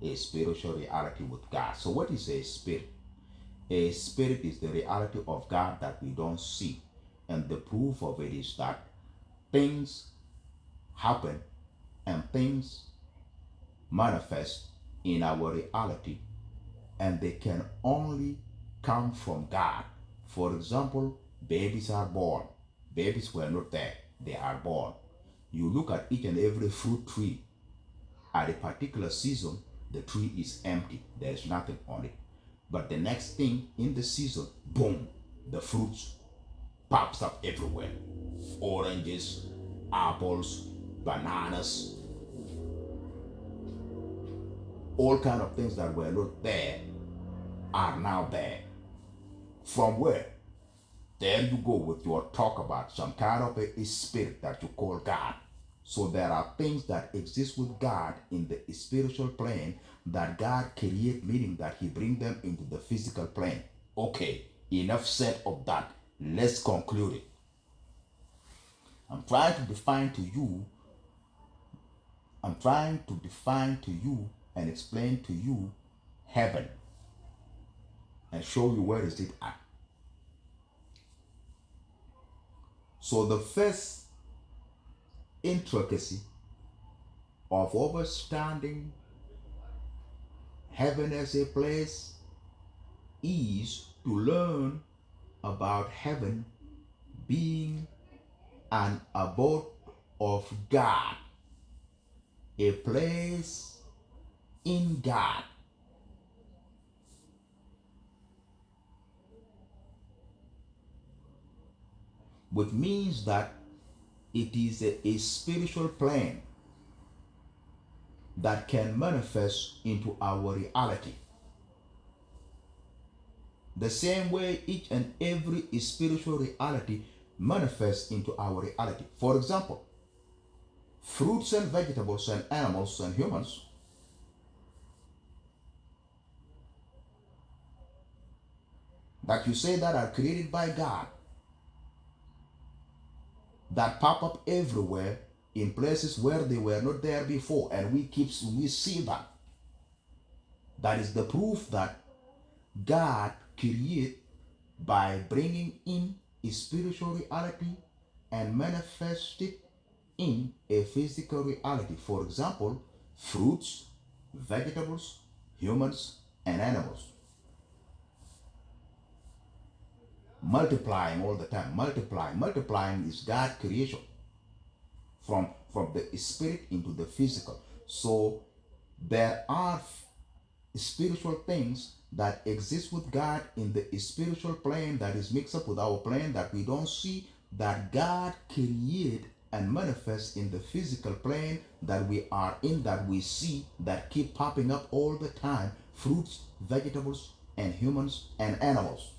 a spiritual reality with God. So what is a spirit? A spirit is the reality of God that we don't see. And the proof of it is that things happen and things manifest in our reality, and they can only come from God. For example, babies are born. Babies were not there, they are born. You look at each and every fruit tree. At a particular season, the tree is empty, there is nothing on it. But the next thing in the season, boom, the fruits pops up everywhere. Oranges, apples, bananas, all kind of things that were not there are now there. From where? There you go with your talk about some kind of a spirit that you call God. So there are things that exist with God in the spiritual plane that God create, meaning that he bring them into the physical plane. Okay, enough said of that. Let's conclude it. I'm trying to define to you and explain to you heaven and show you where is it at. So the first intricacy of understanding heaven as a place is to learn about heaven being an abode of God, a place in God. Which means that it is a spiritual plane that can manifest into our reality. The same way each and every spiritual reality manifests into our reality. For example, fruits and vegetables and animals and humans that you say that are created by God, that pop up everywhere in places where they were not there before, and we see that. That is the proof that God created by bringing in a spiritual reality and manifest it in a physical reality. For example, fruits, vegetables, humans, and animals. Multiplying all the time. Multiplying is God's creation from the spirit into the physical. So there are spiritual things that exist with God in the spiritual plane that is mixed up with our plane that we don't see, that God created and manifests in the physical plane that we are in, that we see, that keep popping up all the time. Fruits, vegetables, and humans and animals.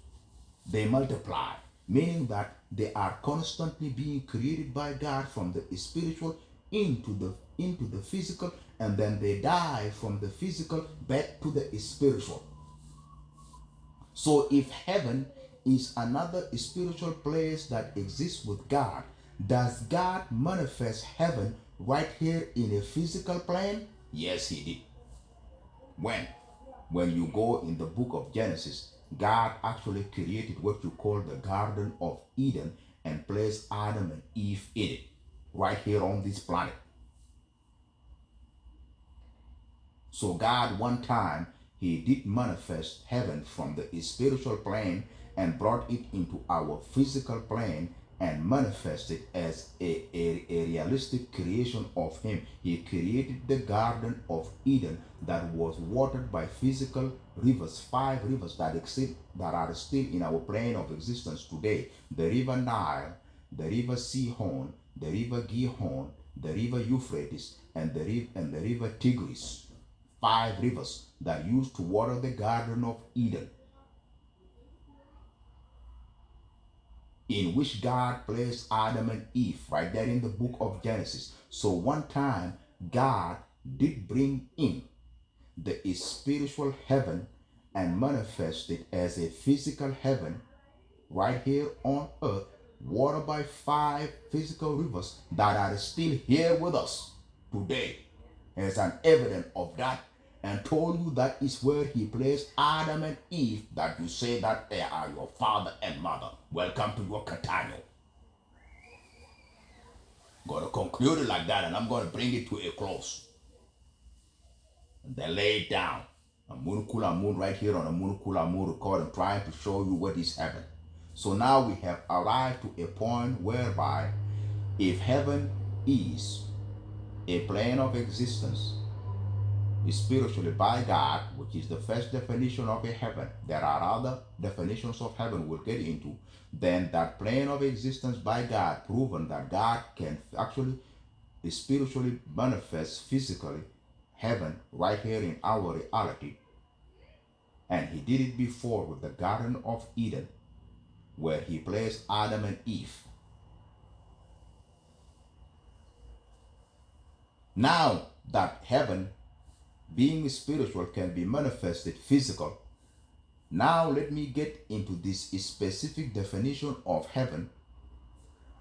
They multiply, meaning that they are constantly being created by God from the spiritual into the physical, and then they die from the physical back to the spiritual. So if heaven is another spiritual place that exists with God, does God manifest heaven right here in a physical plane? Yes, he did. When? When you go in the book of Genesis, God actually created what you call the Garden of Eden and placed Adam and Eve in it, right here on this planet. So God, one time, he did manifest heaven from the spiritual plane and brought it into our physical plane and manifested as a realistic creation of him. He created the Garden of Eden that was watered by physical rivers, 5 rivers that exist, that are still in our plane of existence today. The river Nile, the river Sihon, the river Gihon, the river Euphrates, and the river Tigris. 5 rivers that used to water the Garden of Eden, in which God placed Adam and Eve, right there in the book of Genesis. So one time, God did bring in the spiritual heaven and manifest it as a physical heaven right here on earth, watered by 5 physical rivers that are still here with us today as an evidence of that, and told you that is where he placed Adam and Eve, that you say that they are your father and mother. Welcome to your Catano. Gonna conclude it like that, and I'm gonna bring it to a close. And then lay it down. Amun right here on Amun recording, trying to show you what is heaven. So now we have arrived to a point whereby if heaven is a plane of existence spiritually by God, which is the first definition of a heaven, there are other definitions of heaven we'll get into, then that plane of existence by God, proven that God can actually spiritually manifest physically heaven right here in our reality. And he did it before with the Garden of Eden, where he placed Adam and Eve. Now that heaven, being spiritual, can be manifested physical, now let me get into this specific definition of heaven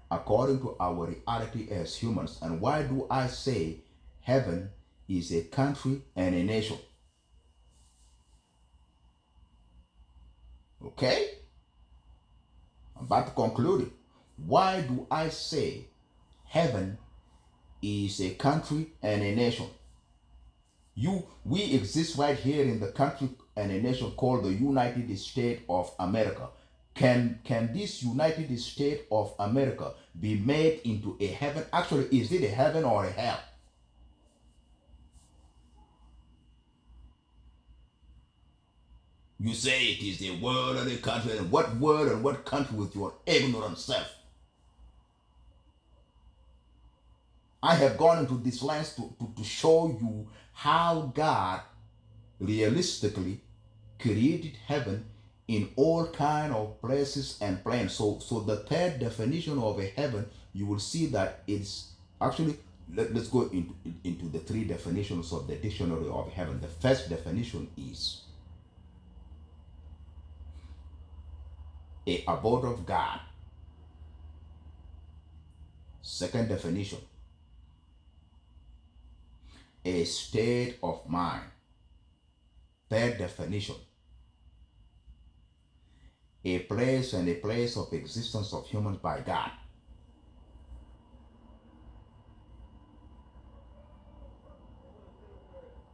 according to our reality as humans. And why do I say heaven is a country and a nation? Okay? I'm about to conclude it. Why do I say heaven is a country and a nation? We exist right here in the country and a nation called the United States of America. Can this United States of America be made into a heaven? Actually, is it a heaven or a hell? You say it is a world and a country, and what world and what country with your ignorant self? I have gone into this lens to show you how God realistically created heaven in all kind of places and planes. So the third definition of a heaven, you will see that it's actually, let's go into the 3 definitions of the dictionary of heaven. The first definition is a abode of God. Second definition, a state of mind. Third definition, a place and a place of existence of humans by God.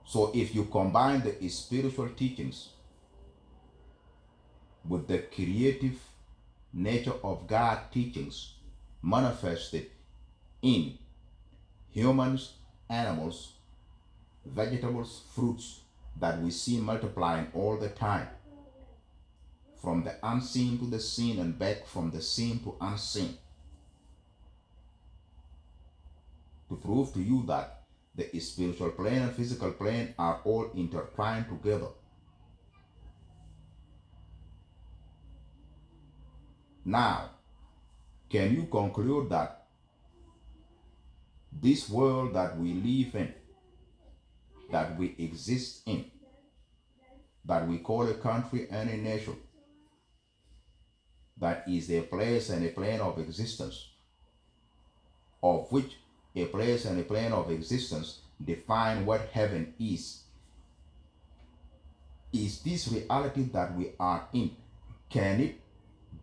So if you combine the spiritual teachings with the creative nature of God teachings manifested in humans, animals, vegetables, fruits that we see multiplying all the time, from the unseen to the seen and back from the seen to unseen, to prove to you that the spiritual plane and physical plane are all intertwined together. Now, can you conclude that this world that we live in, that we exist in, that we call a country and a nation, that is a place and a plane of existence, of which a place and a plane of existence define what heaven is this reality that we are in, can it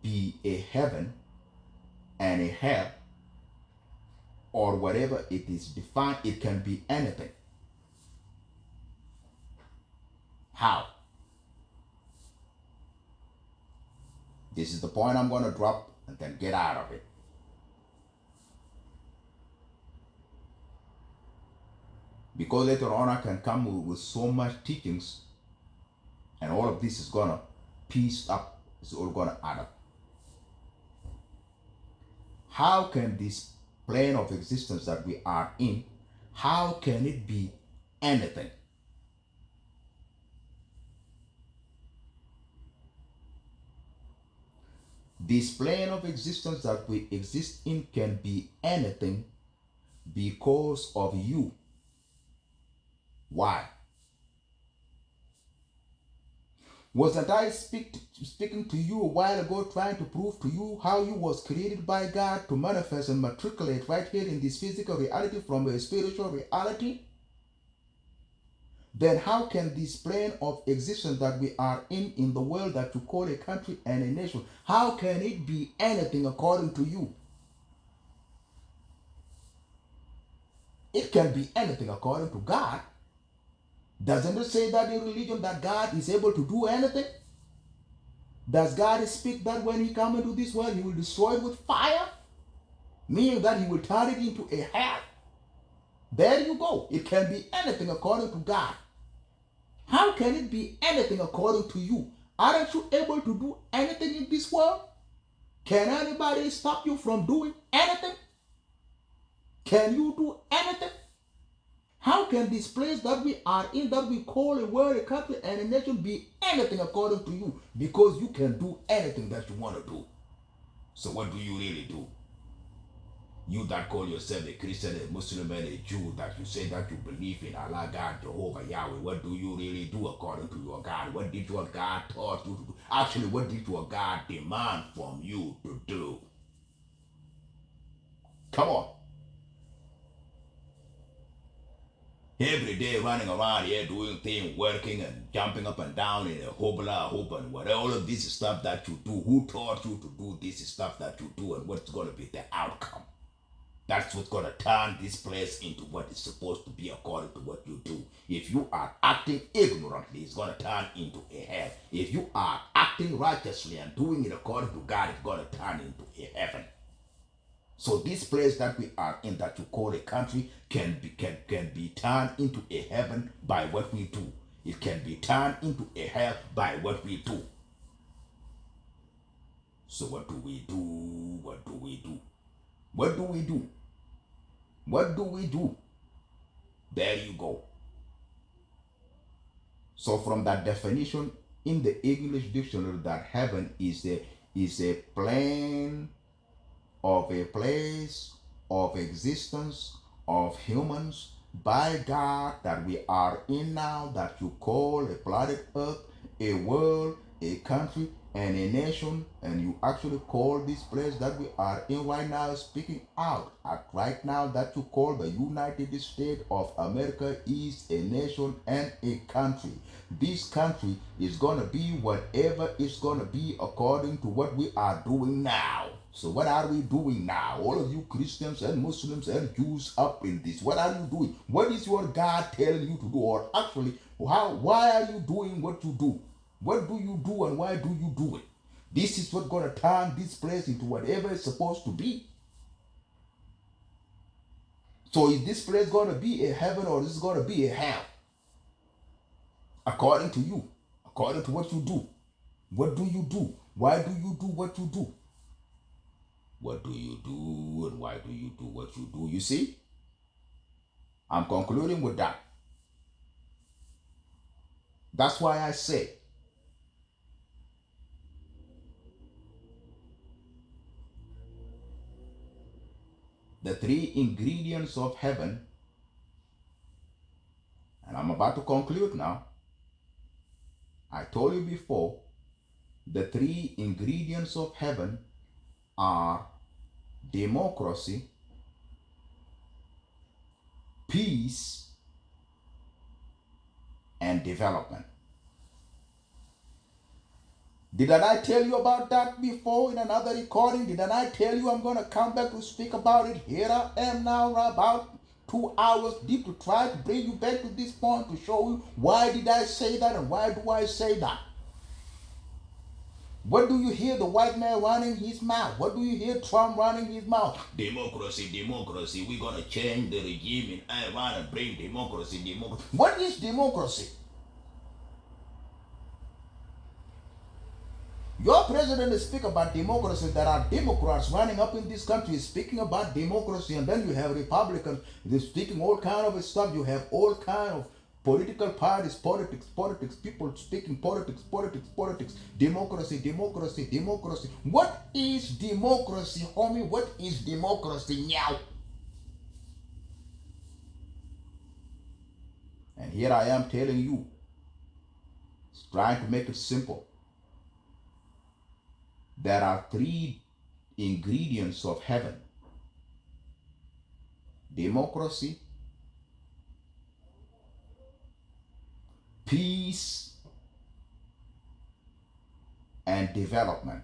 be a heaven and a hell, or whatever it is defined? It can be anything. How? This is the point I'm going to drop and then get out of it. Because later on I can come with so much teachings, and all of this is going to piece up. It's all going to add up. How can this plane of existence that we are in, how can it be anything? This plane of existence that we exist in can be anything because of you. Why? Wasn't I speaking to you a while ago, trying to prove to you how you was created by God to manifest and matriculate right here in this physical reality from a spiritual reality? Then how can this plane of existence that we are in the world that you call a country and a nation, how can it be anything according to you? It can be anything according to God. Doesn't it say that in religion that God is able to do anything? Does God speak that when he comes into this world, he will destroy it with fire? Meaning that he will turn it into a hell? There you go. It can be anything according to God. How can it be anything according to you? Aren't you able to do anything in this world? Can anybody stop you from doing anything? Can you do anything? How can this place that we are in, that we call a world, a country, and a nation be anything according to you? Because you can do anything that you want to do. So what do you really do? You that call yourself a Christian, a Muslim, and a Jew, that you say that you believe in Allah, God, Jehovah, Yahweh, what do you really do according to your God? What did your God taught you to do? Actually, what did your God demand from you to do? Come on. Every day running around here doing things, working and jumping up and down in a hobla, hoop and what all of this stuff that you do. Who taught you to do this stuff that you do, and what's going to be the outcome? That's what's going to turn this place into what it's supposed to be according to what you do. If you are acting ignorantly, it's going to turn into a hell. If you are acting righteously and doing it according to God, it's going to turn into a heaven. So this place that we are in, that you call a country, can be turned into a heaven by what we do. It can be turned into a hell by what we do. So what do we do? What do we do? What do we do? What do we do? There you go. So from that definition in the English dictionary, that heaven is a plane of a place of existence of humans by God that we are in now, that you call a planet Earth, a world, a country, and a nation, and you actually call this place that we are in right now, speaking out at right now, that you call the United States of America, is a nation and a country. This country is going to be whatever it's going to be according to what we are doing now. So what are we doing now? All of you Christians and Muslims and Jews up in this, what are you doing? What is your God telling you to do? Or actually, why are you doing what you do? What do you do and why do you do it? This is what's going to turn this place into whatever it's supposed to be. So is this place going to be a heaven or is it going to be a hell? According to you, according to what you do. What do you do? Why do you do what you do? What do you do and why do you do what you do? You see? I'm concluding with that. That's why I say the three ingredients of heaven, and I'm about to conclude now. I told you before, the three ingredients of heaven are democracy, peace, and development. Didn't I tell you about that before in another recording? Didn't I tell you I'm going to come back to speak about it? Here I am now, about 2 hours deep, to try to bring you back to this point, to show you why did I say that and why do I say that. What do you hear the white man running his mouth? What do you hear Trump running his mouth? Democracy, democracy. We're going to change the regime in Iran and bring democracy, democracy. What is democracy? Your president is speaking about democracy. There are Democrats running up in this country speaking about democracy, and then you have Republicans they're speaking all kind of stuff. You have all kind of political parties, politics, people speaking politics, democracy, democracy, democracy. What is democracy, homie? What is democracy now? And here I am telling you, trying to make it simple. There are three ingredients of heaven: democracy, peace, and development.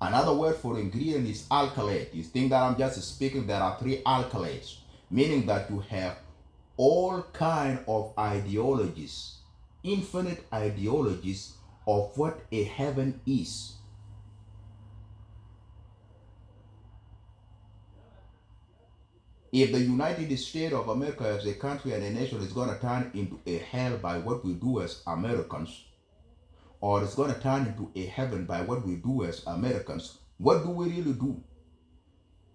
Another word for ingredient is alkalate. You think that I'm just speaking, there are three alkalates, meaning that you have all kind of ideologies, infinite ideologies of what a heaven is. If the United States of America as a country and a nation is going to turn into a hell by what we do as Americans, or it's going to turn into a heaven by what we do as Americans, what do we really do?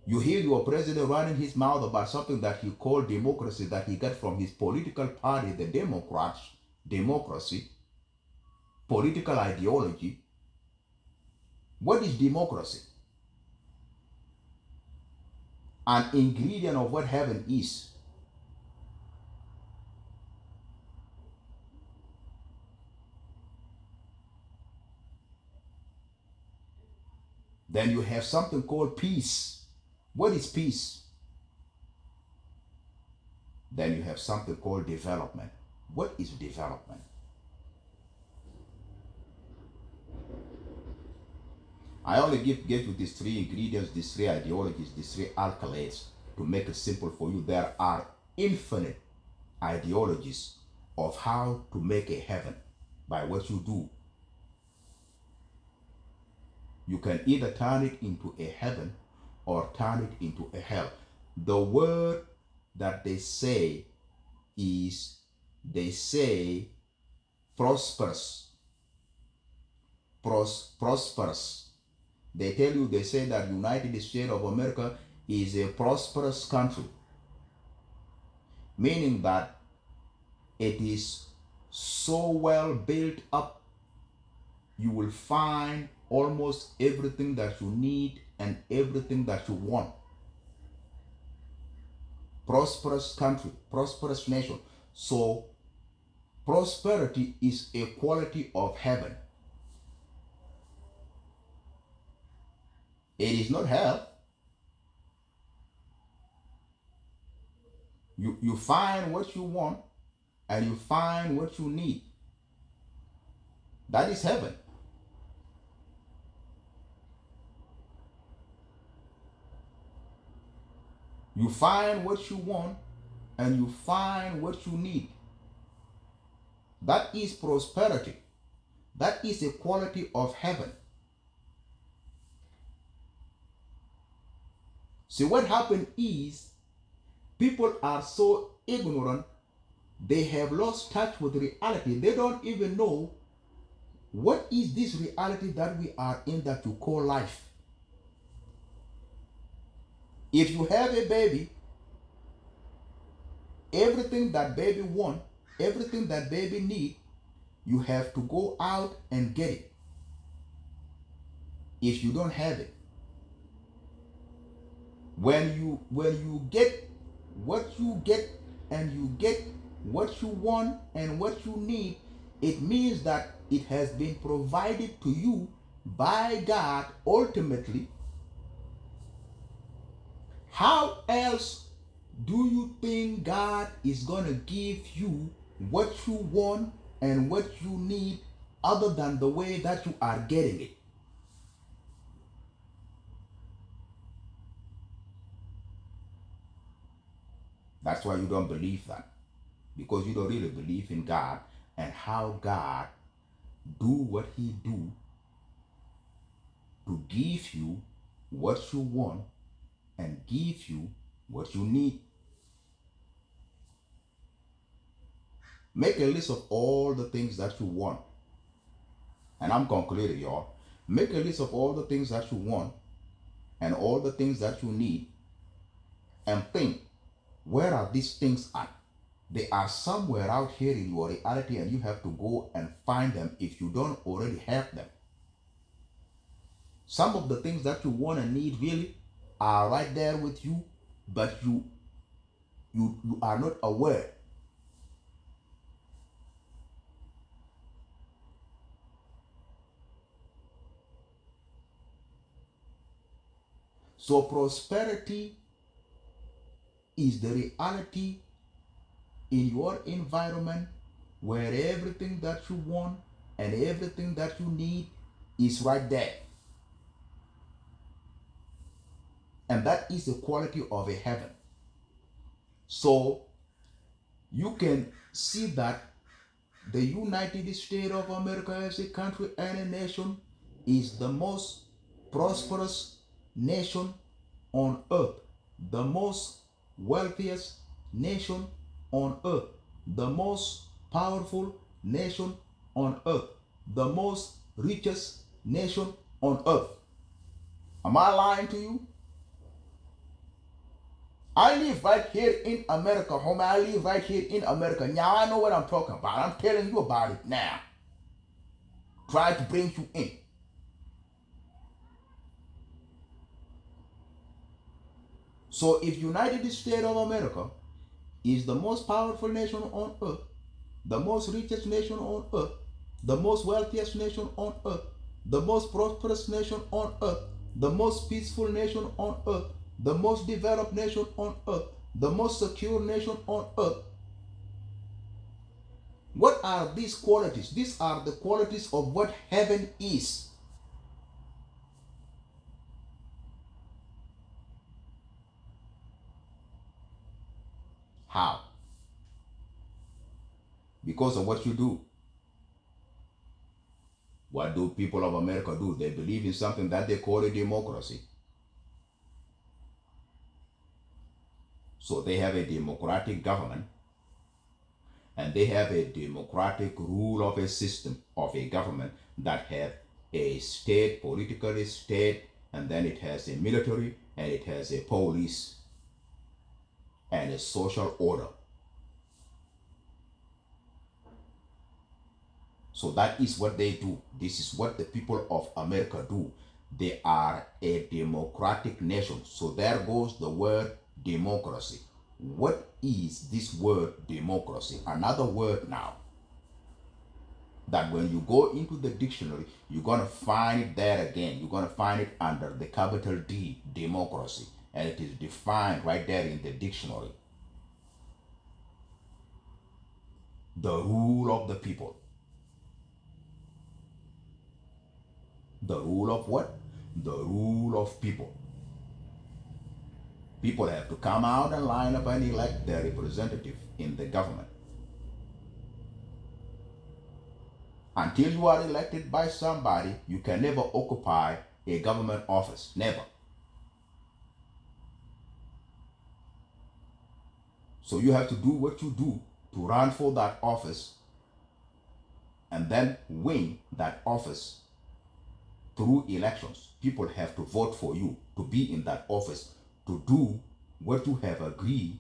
You hear your president running his mouth about something that he called democracy that he got from his political party, the Democrats, democracy, political ideology. What is democracy? An ingredient of what heaven is. Then you have something called peace. What is peace? Then you have something called development. What is development? I only gave you these three ingredients, these three ideologies, these three alkalates to make it simple for you. There are infinite ideologies of how to make a heaven by what you do. You can either turn it into a heaven or turn it into a hell. The word that they say is, they say prosperous. Prosperous. They tell you, they say that United States of America is a prosperous country, meaning that it is so well built up, you will find almost everything that you need and everything that you want. Prosperous country, prosperous nation. So prosperity is a quality of heaven. It is not hell. You find what you want and you find what you need. That is heaven. You find what you want and you find what you need. That is prosperity. That is a quality of heaven. See, what happened is people are so ignorant, they have lost touch with reality. They don't even know what is this reality that we are in that you call life. If you have a baby, everything that baby want, everything that baby need, you have to go out and get it. If you don't have it, when you get what you get and you get what you want and what you need, it means that it has been provided to you by God ultimately. How else do you think God is going to give you what you want and what you need other than the way that you are getting it? That's why you don't believe that, because you don't really believe in God and how God do what he do to give you what you want and give you what you need. Make a list of all the things that you want. And I'm concluding, y'all. Make a list of all the things that you want and all the things that you need, and think, where are these things at? They are somewhere out here in your reality, and you have to go and find them if you don't already have them. Some of the things that you want and need really are right there with you, but you are not aware. So prosperity is the reality in your environment where everything that you want and everything that you need is right there. And that is the quality of a heaven. So you can see that the United States of America as a country and a nation is the most prosperous nation on earth, the most wealthiest nation on earth, the most powerful nation on earth, the most richest nation on earth. Am I lying to you? I live right here in America, homie. I live right here in America. Now I know what I'm talking about. I'm telling you about it now. Try to bring you in. So if United States of America is the most powerful nation on earth, the most richest nation on earth, the most wealthiest nation on earth, the most prosperous nation on earth, the most peaceful nation on earth, the most developed nation on earth, the most secure nation on earth. What are these qualities? These are the qualities of what heaven is. How? Because of what you do. What do people of America do? They believe in something that they call a democracy. So they have a democratic government, and they have a democratic rule of a system of a government that have a state, political state, and then it has a military, and it has a police, and a social order. So that is what they do. This is what the people of America do. They are a democratic nation. So there goes the word democracy. What is this word democracy? Another word now that when you go into the dictionary, you're going to find it there again. You're going to find it under the capital D, democracy. And it is defined right there in the dictionary. The rule of the people. The rule of what? The rule of people. People have to come out and line up and elect their representative in the government. Until you are elected by somebody, you can never occupy a government office. Never. So you have to do what you do to run for that office and then win that office through elections. People have to vote for you to be in that office, to do what you have agreed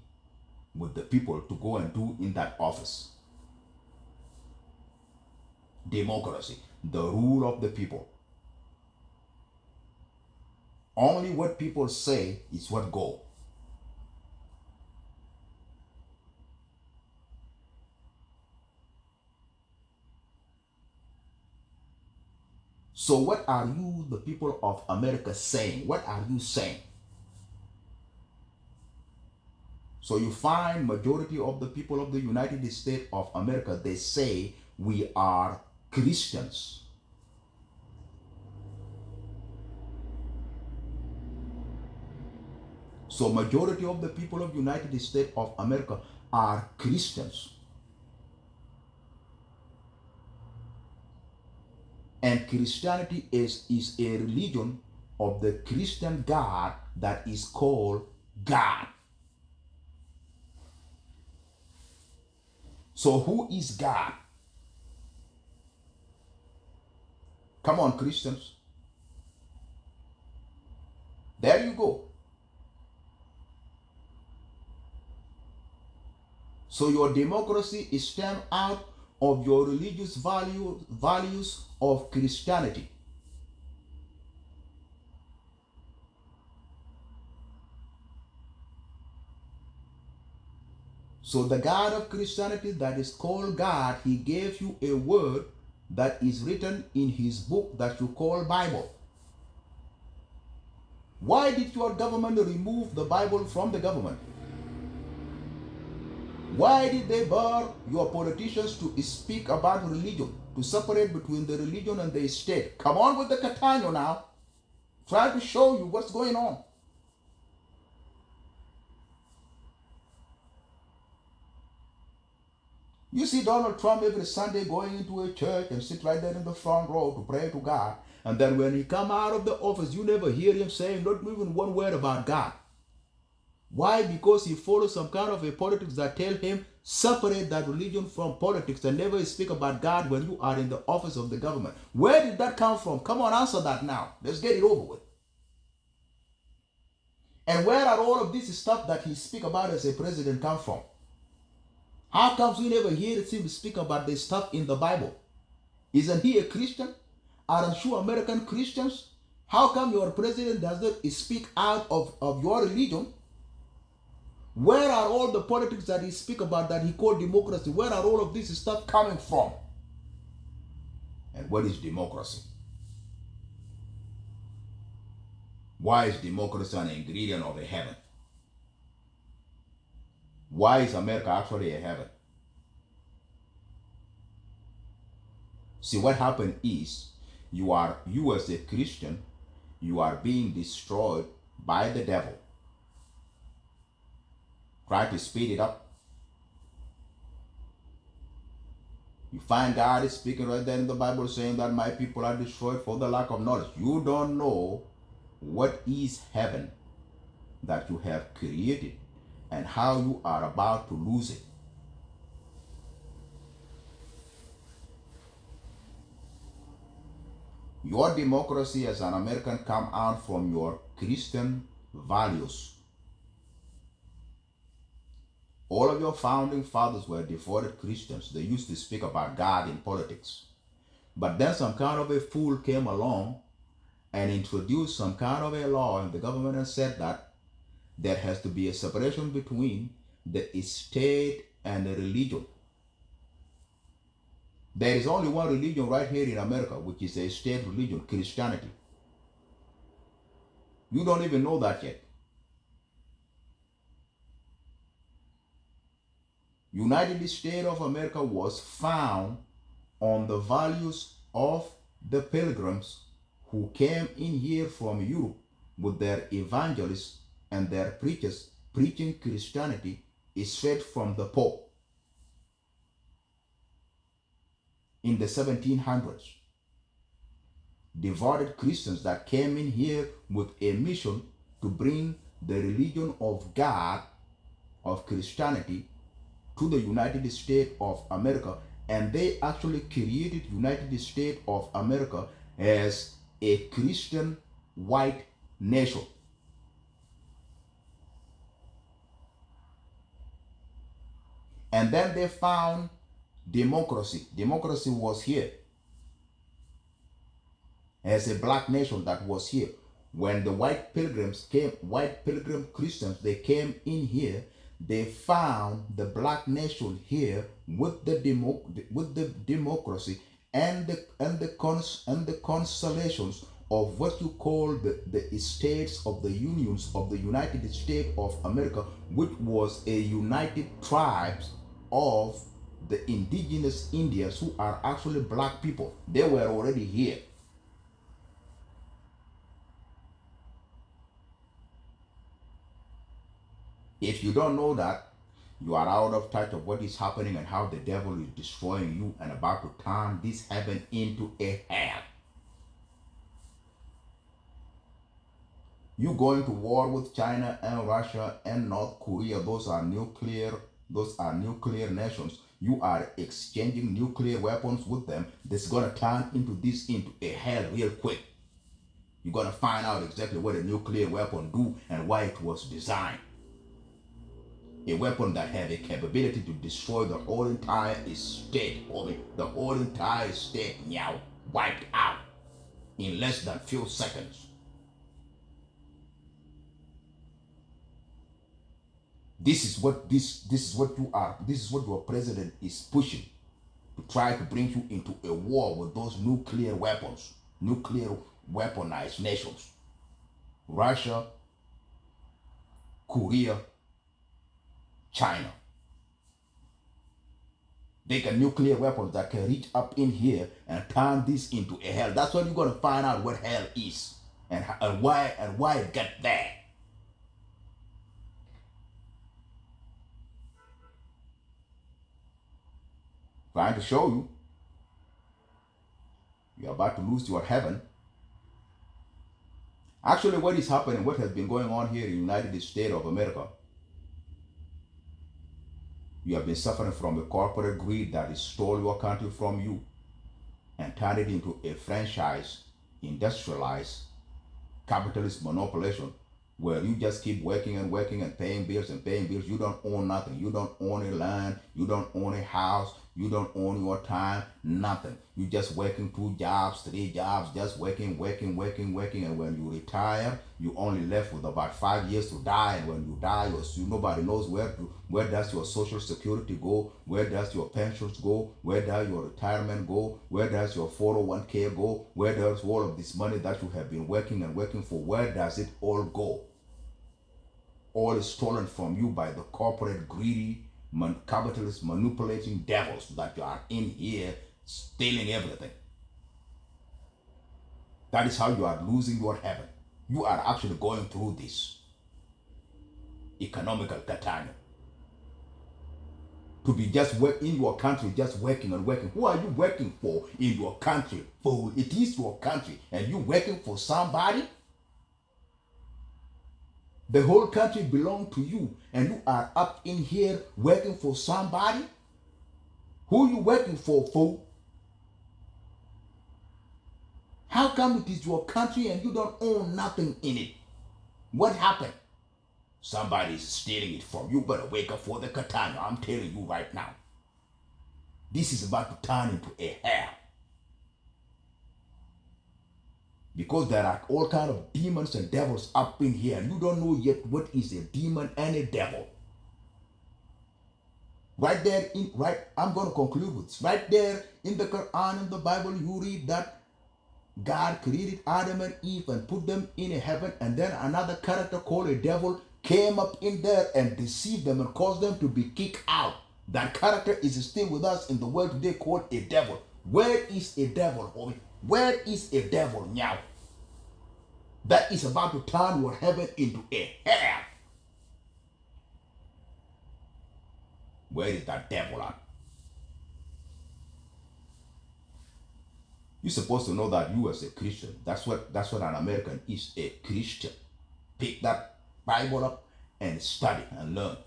with the people to go and do in that office. Democracy, the rule of the people. Only what people say is what goes. So what are you, the people of America, saying? What are you saying? So you find majority of the people of the United States of America, they say we are Christians. So majority of the people of United States of America are Christians. And Christianity is a religion of the Christian God that is called God. So who is God? Come on, Christians. There you go. So your democracy is stemmed out of your religious values of Christianity. So the God of Christianity that is called God, he gave you a word that is written in his book that you call Bible. Why did your government remove the Bible from the government? Why did they bar your politicians to speak about religion, to separate between the religion and the state? Come on with the Catania now. Try to show you what's going on. You see Donald Trump every Sunday going into a church and sit right there in the front row to pray to God. And then when he come out of the office, you never hear him saying not even one word about God. Why? Because he follows some kind of a politics that tell him separate that religion from politics and never speak about God when you are in the office of the government. Where did that come from? Come on, answer that now. Let's get it over with. And where are all of this stuff that he speak about as a president come from? How comes we never hear him speak about this stuff in the Bible? Isn't he a Christian? Aren't you American Christians? How come your president does not speak out of your religion? Where are all the politics that he speak about that he called democracy? Where are all of this stuff coming from? And what is democracy? Why is democracy an ingredient of a heaven? Why is America actually a heaven? See, what happened is you as a Christian, you are being destroyed by the devil. Try to speed it up. You find God is speaking right there in the Bible saying that my people are destroyed for the lack of knowledge. You don't know what is heaven that you have created and how you are about to lose it. Your democracy as an American come out from your Christian values. All of your founding fathers were devoted Christians. They used to speak about God in politics. But then some kind of a fool came along and introduced some kind of a law in the government and said that there has to be a separation between the state and the religion. There is only one religion right here in America, which is a state religion, Christianity. You don't even know that yet. United States of America was found on the values of the pilgrims who came in here from Europe with their evangelists and their preachers preaching Christianity straight from the Pope in the 1700s. Devoted Christians that came in here with a mission to bring the religion of God, of Christianity, to the United States of America, and they actually created United States of America as a Christian white nation. And then they found democracy. Democracy was here as a black nation that was here. When the white pilgrims came, white pilgrim Christians, they came in here, they found the black nation here with the democracy and the constellations of what you call the states of the unions of the United States of America, which was a united tribes of the indigenous Indians who are actually black people. They were already here. If you don't know that, you are out of touch of what is happening and how the devil is destroying you and about to turn this heaven into a hell. You going to war with China and Russia and North Korea. Those are nuclear nations. you are exchanging nuclear weapons with them, this is going to turn into a hell real quick. You're going to find out exactly what a nuclear weapon do and why it was designed. A weapon that has a capability to destroy the whole entire state, the whole entire state now wiped out in less than few seconds. This is what your president is pushing, to try to bring you into a war with those nuclear weapons, nuclear weaponized nations. Russia, Korea, China. They got nuclear weapons that can reach up in here and turn this into a hell. That's when you're gonna find out what hell is and why it got there. Trying to show you, you're about to lose your heaven. Actually, what is happening, what has been going on here in the United States of America, you have been suffering from a corporate greed that has stole your country from you and turned it into a franchise, industrialized, capitalist monopolization, where you just keep working and working and paying bills and paying bills. You don't own nothing. You don't own a land. You don't own a house. You don't own your time. Nothing. You just working 2 jobs, 3 jobs, just working. And when you retire, you only left with about 5 years to die. And when you die, nobody knows where does your social security go? Where does your pensions go? Where does your retirement go? Where does your 401k go? Where does all of this money that you have been working and working for, where does it all go? All is stolen from you by the corporate, greedy, capitalist, manipulating devils that are in here stealing everything. That is how you are losing your heaven. You are actually going through this economical catania. To be just in your country, just working and working. Who are you working for in your country? Fool, it is your country, and you working for somebody? The whole country belongs to you, and you are up in here working for somebody? Who you working for, fool? How come it is your country and you don't own nothing in it? What happened? Somebody's stealing it from you. Better wake up for the katana. I'm telling you right now. This is about to turn into a hell. Because there are all kind of demons and devils up in here, and you don't know yet what is a demon and a devil. Right there, I'm going to conclude with this. Right there in the Quran and the Bible, you read that God created Adam and Eve and put them in a heaven, and then another character called a devil came up in there and deceived them and caused them to be kicked out. That character is still with us in the world today, called a devil. Where is a devil, homie? Where is a devil now? That is about to turn your heaven into a hell. Where is that devil at? You're supposed to know that you as a Christian, that's what an American is, a Christian. Pick that Bible up and study and learn.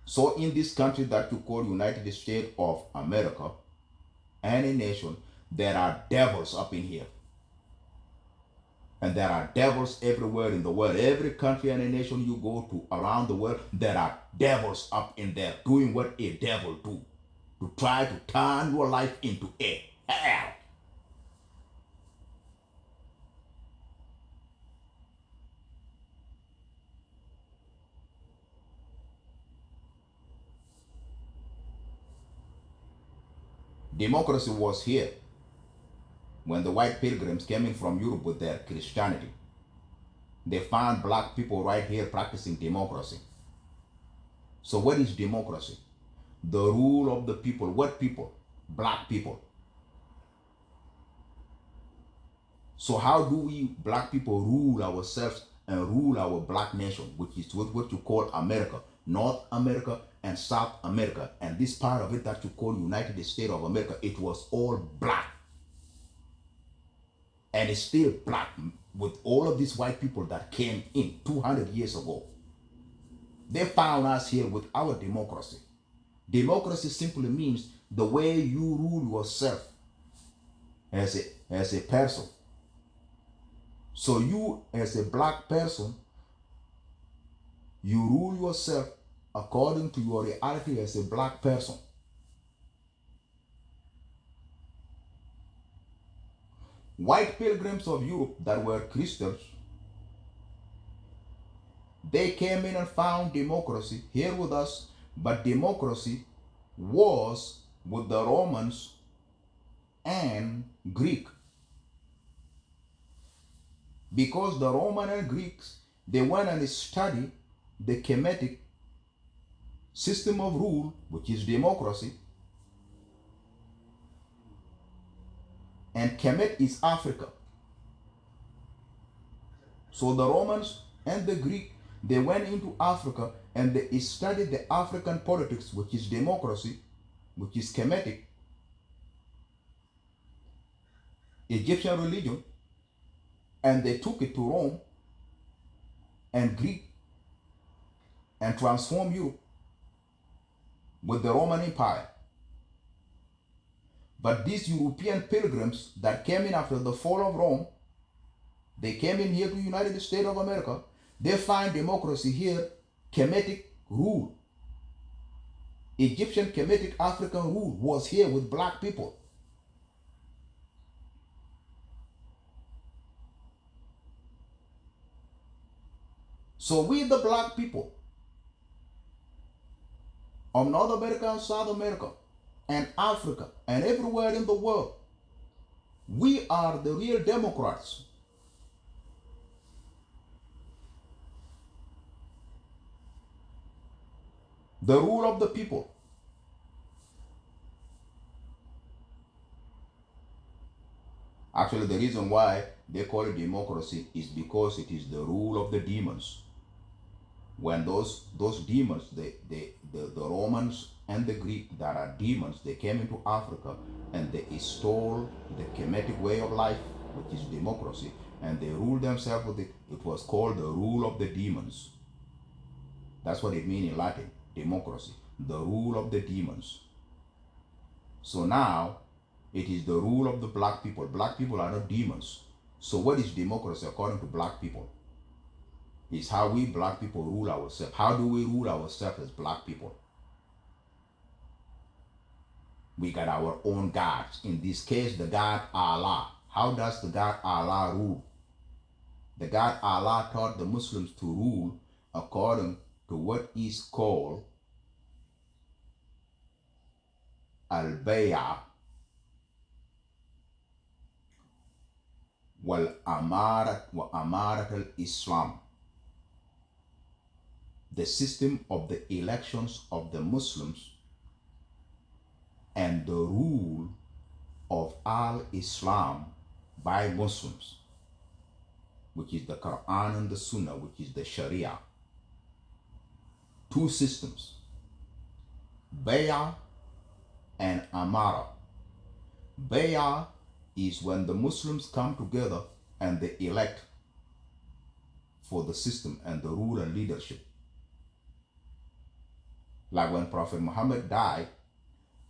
So in this country that you call United States of America, any nation, there are devils up in here. And there are devils everywhere in the world. Every country and a nation you go to around the world, there are devils up in there doing what a devil do. To try to turn your life into a hell. Democracy was here when the white pilgrims came in from Europe with their Christianity. They found black people right here practicing democracy. So what is democracy? The rule of the people. What people? Black people. So how do we black people rule ourselves and rule our black nation, which is what you call America, North America and South America, and this part of it that you call United States of America, it was all black. And it's still black with all of these white people that came in 200 years ago. They found us here with our democracy. Democracy simply means the way you rule yourself as a person. So you as a black person, you rule yourself according to your reality as a black person. White pilgrims of Europe that were Christians, they came in and found democracy here with us, but democracy was with the Romans and Greek. Because the Roman and Greeks, they went and studied the Kemetic system of rule, which is democracy. And Kemet is Africa. So the Romans and the Greek, they went into Africa and they studied the African politics, which is democracy, which is Kemetic, Egyptian religion, and they took it to Rome and Greek and transformed Europe with the Roman Empire. But these European pilgrims that came in after the fall of Rome, they came in here to the United States of America. They find democracy here, Kemetic rule. Egyptian Kemetic African rule was here with black people. So we the black people of North America and South America and Africa and everywhere in the world, we are the real Democrats. The rule of the people. Actually, the reason why they call it democracy is because it is the rule of the demons. When those demons, the Romans and the Greek that are demons, they came into Africa and they stole the Kemetic way of life, which is democracy, and they ruled themselves with it. It was called the rule of the demons. That's what it means in Latin, democracy, the rule of the demons. So now it is the rule of the black people. Black people are not demons. So what is democracy according to black people? It's how we black people rule ourselves. How do we rule ourselves as black people? We got our own gods. In this case, the God Allah. How does the God Allah rule? The God Allah taught the Muslims to rule according to what is called al-bay'a wal-amarat wa amarat al-Islam. The system of the elections of the Muslims and the rule of al-Islam by Muslims, which is the Quran and the Sunnah, which is the Sharia. Two systems, Bay'a and Amara. Bay'a is when the Muslims come together and they elect for the system and the rule and leadership. Like when Prophet Muhammad died,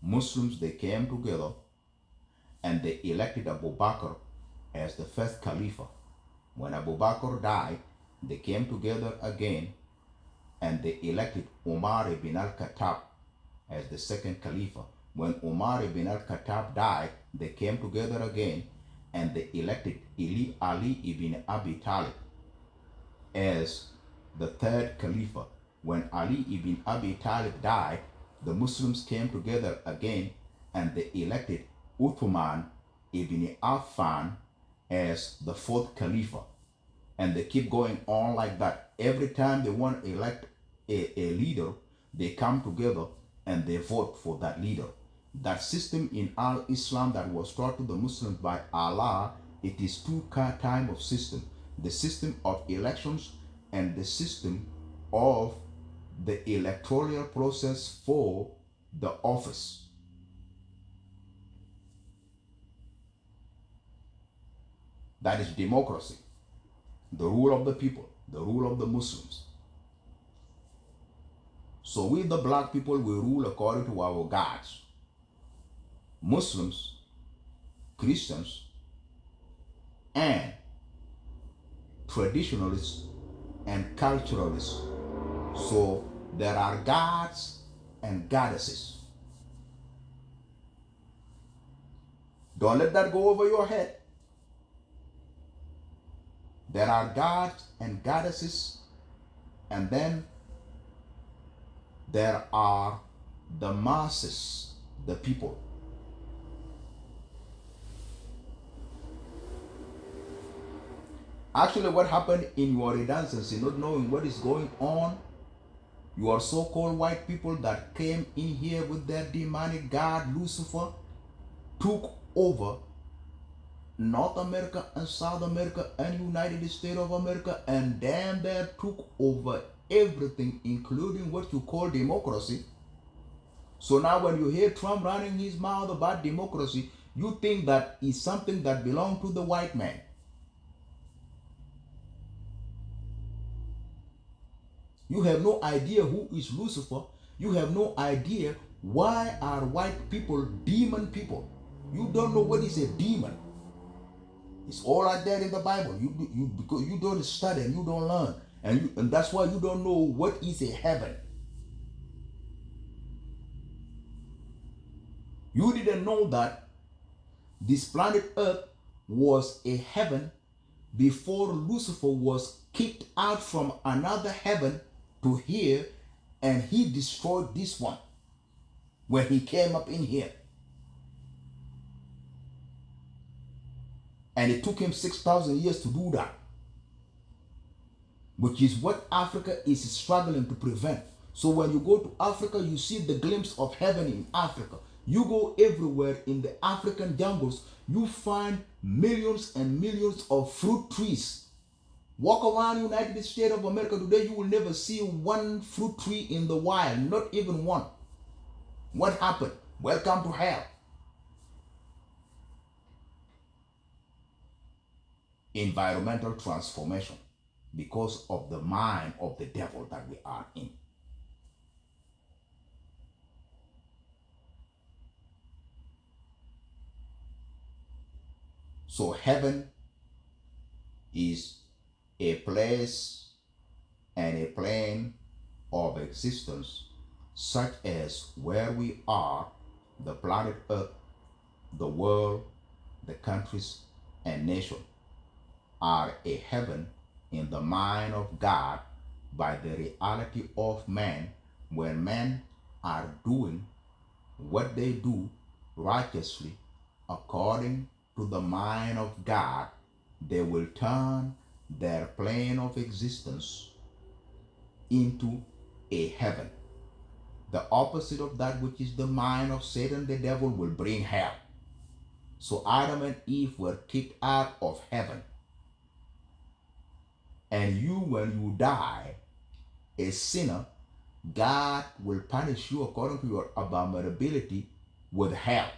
Muslims, they came together and they elected Abu Bakr as the first Khalifa. When Abu Bakr died, they came together again and they elected Umar ibn al-Khattab as the second Khalifa. When Umar ibn al-Khattab died, they came together again and they elected Ali ibn Abi Talib as the third Khalifa. When Ali ibn Abi Talib died, the Muslims came together again and they elected Uthman ibn Affan as the fourth Khalifa. And they keep going on like that. Every time they want to elect a leader, they come together and they vote for that leader. That system in al-Islam that was taught to the Muslims by Allah, it is two type of system. The system of elections and the system of the electoral process for the office. That is democracy. The rule of the people, the rule of the Muslims. So we, the black people, will rule according to our gods. Muslims, Christians, and traditionalists and culturalists. So there are gods and goddesses. Don't let that go over your head. There are gods and goddesses, and then there are the masses, the people. Actually, what happened in your redundancy, not knowing what is going on, your so-called white people that came in here with their demonic god Lucifer took over North America and South America and United States of America, and damn that took over everything, including what you call democracy. So now when you hear Trump running his mouth about democracy, you think that is something that belongs to the white man. You have no idea who is Lucifer. You have no idea why are white people demon people. You don't know what is a demon. It's all right there in the Bible. Because you don't study and you don't learn, and that's why you don't know what is a heaven. You didn't know that this planet Earth was a heaven before Lucifer was kicked out from another heaven to here, and he destroyed this one when he came up in here. And it took him 6,000 years to do that, which is what Africa is struggling to prevent. So when you go to Africa, you see the glimpse of heaven in Africa. You go everywhere in the African jungles, you find millions and millions of fruit trees. Walk around United States of America today, you will never see one fruit tree in the wild, not even one. What happened? Welcome to hell. Environmental transformation, because of the mind of the devil that we are in. So heaven is a place and a plane of existence, such as where we are, the planet Earth, the world, the countries and nations are a heaven in the mind of God by the reality of man. When men are doing what they do righteously according to the mind of God, they will turn their plane of existence into a heaven. The opposite of that, which is the mind of Satan, the devil, will bring hell. So Adam and Eve were kicked out of heaven. And you, when you die, a sinner, God will punish you according to your abominability with hell.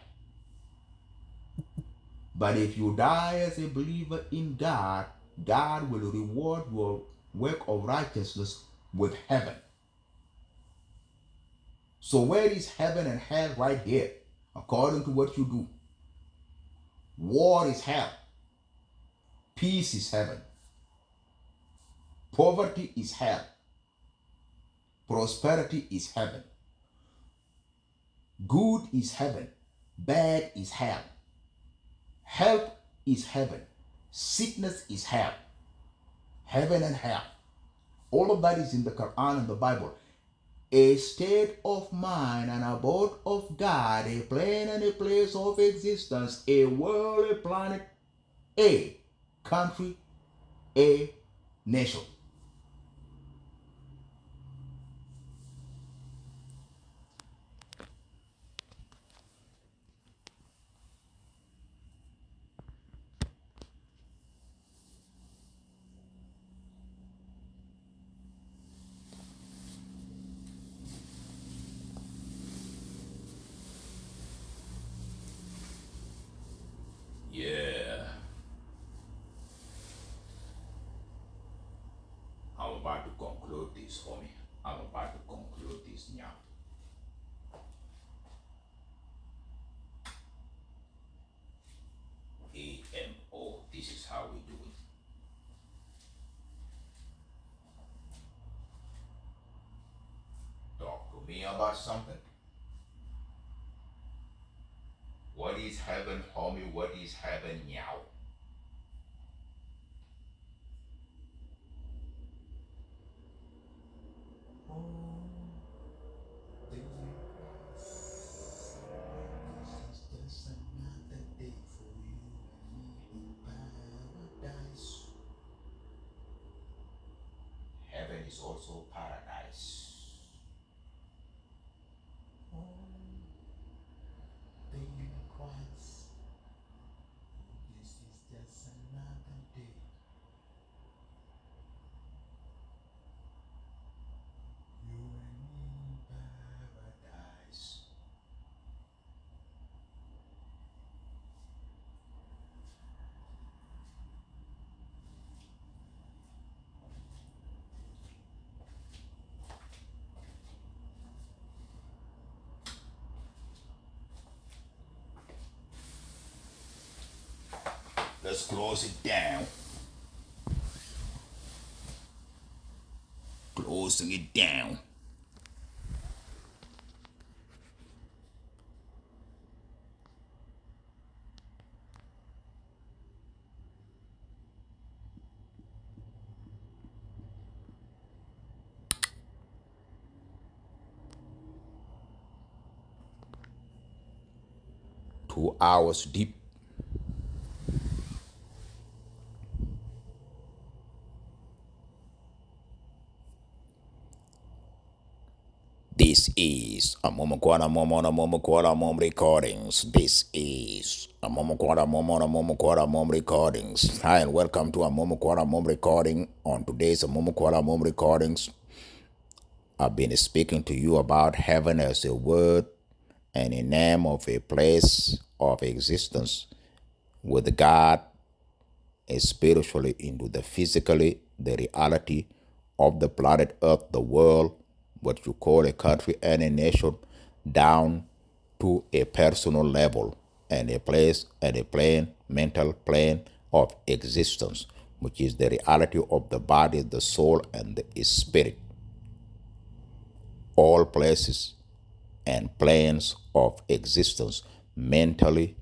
But if you die as a believer in God, God will reward your work of righteousness with heaven. So where is heaven and hell? Right here, according to what you do. War is hell. Peace is heaven. Poverty is hell. Prosperity is heaven. Good is heaven. Bad is hell. Health is heaven. Sickness is hell. Heaven and hell. All of that is in the Quran and the Bible. A state of mind, an abode of God, a plane and a place of existence, a world, a planet, a country, a nation. Yeah, I'm about to conclude this for me. I'm about to conclude this now. AMO. This is how we do it. Talk to me about something. What is heaven, homie? What is heaven, meow? Heaven is also paradise. Another day. 'Let's close it down. Closing it down. 2 hours deep. This is a Mom recordings. This is a Mom recordings. Hi and welcome to a Mom recording. On today's Mom recordings, I've been speaking to you about heaven as a word and a name of a place of existence with God spiritually into the physically, the reality of the planet Earth, the world, what you call a country and a nation, down to a personal level and a place and a plane, mental plane of existence, which is the reality of the body, the soul, and the spirit. All places and planes of existence, mentally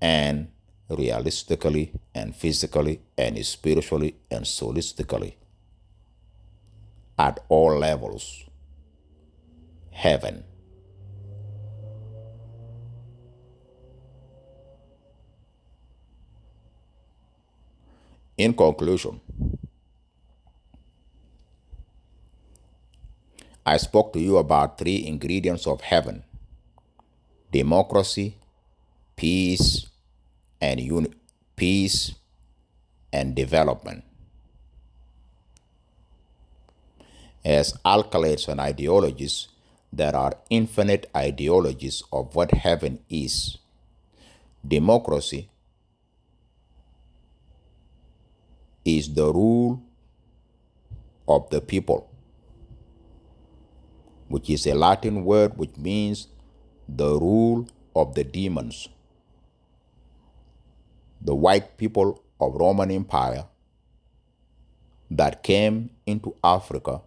and realistically and physically and spiritually and solistically, at all levels. Heaven. In conclusion, I spoke to you about three ingredients of heaven: democracy, peace, and peace and development. As accolades and ideologies, there are infinite ideologies of what heaven is. Democracy is the rule of the people, which is a Latin word which means the rule of the demons. The white people of Roman Empire that came into Africa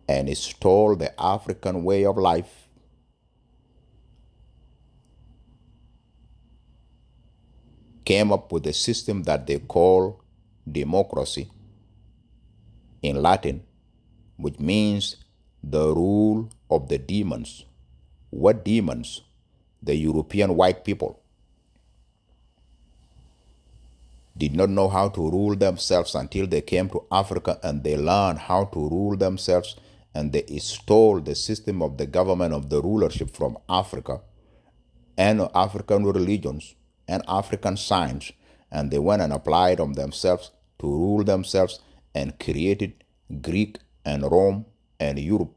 and stole the African way of life came up with a system that they call democracy in Latin, which means the rule of the demons. What demons? The European white people did not know how to rule themselves until they came to Africa and they learned how to rule themselves, and they stole the system of the government of the rulership from Africa and African religions and African science, and they went and applied on themselves to rule themselves and created Greek and Rome and Europe,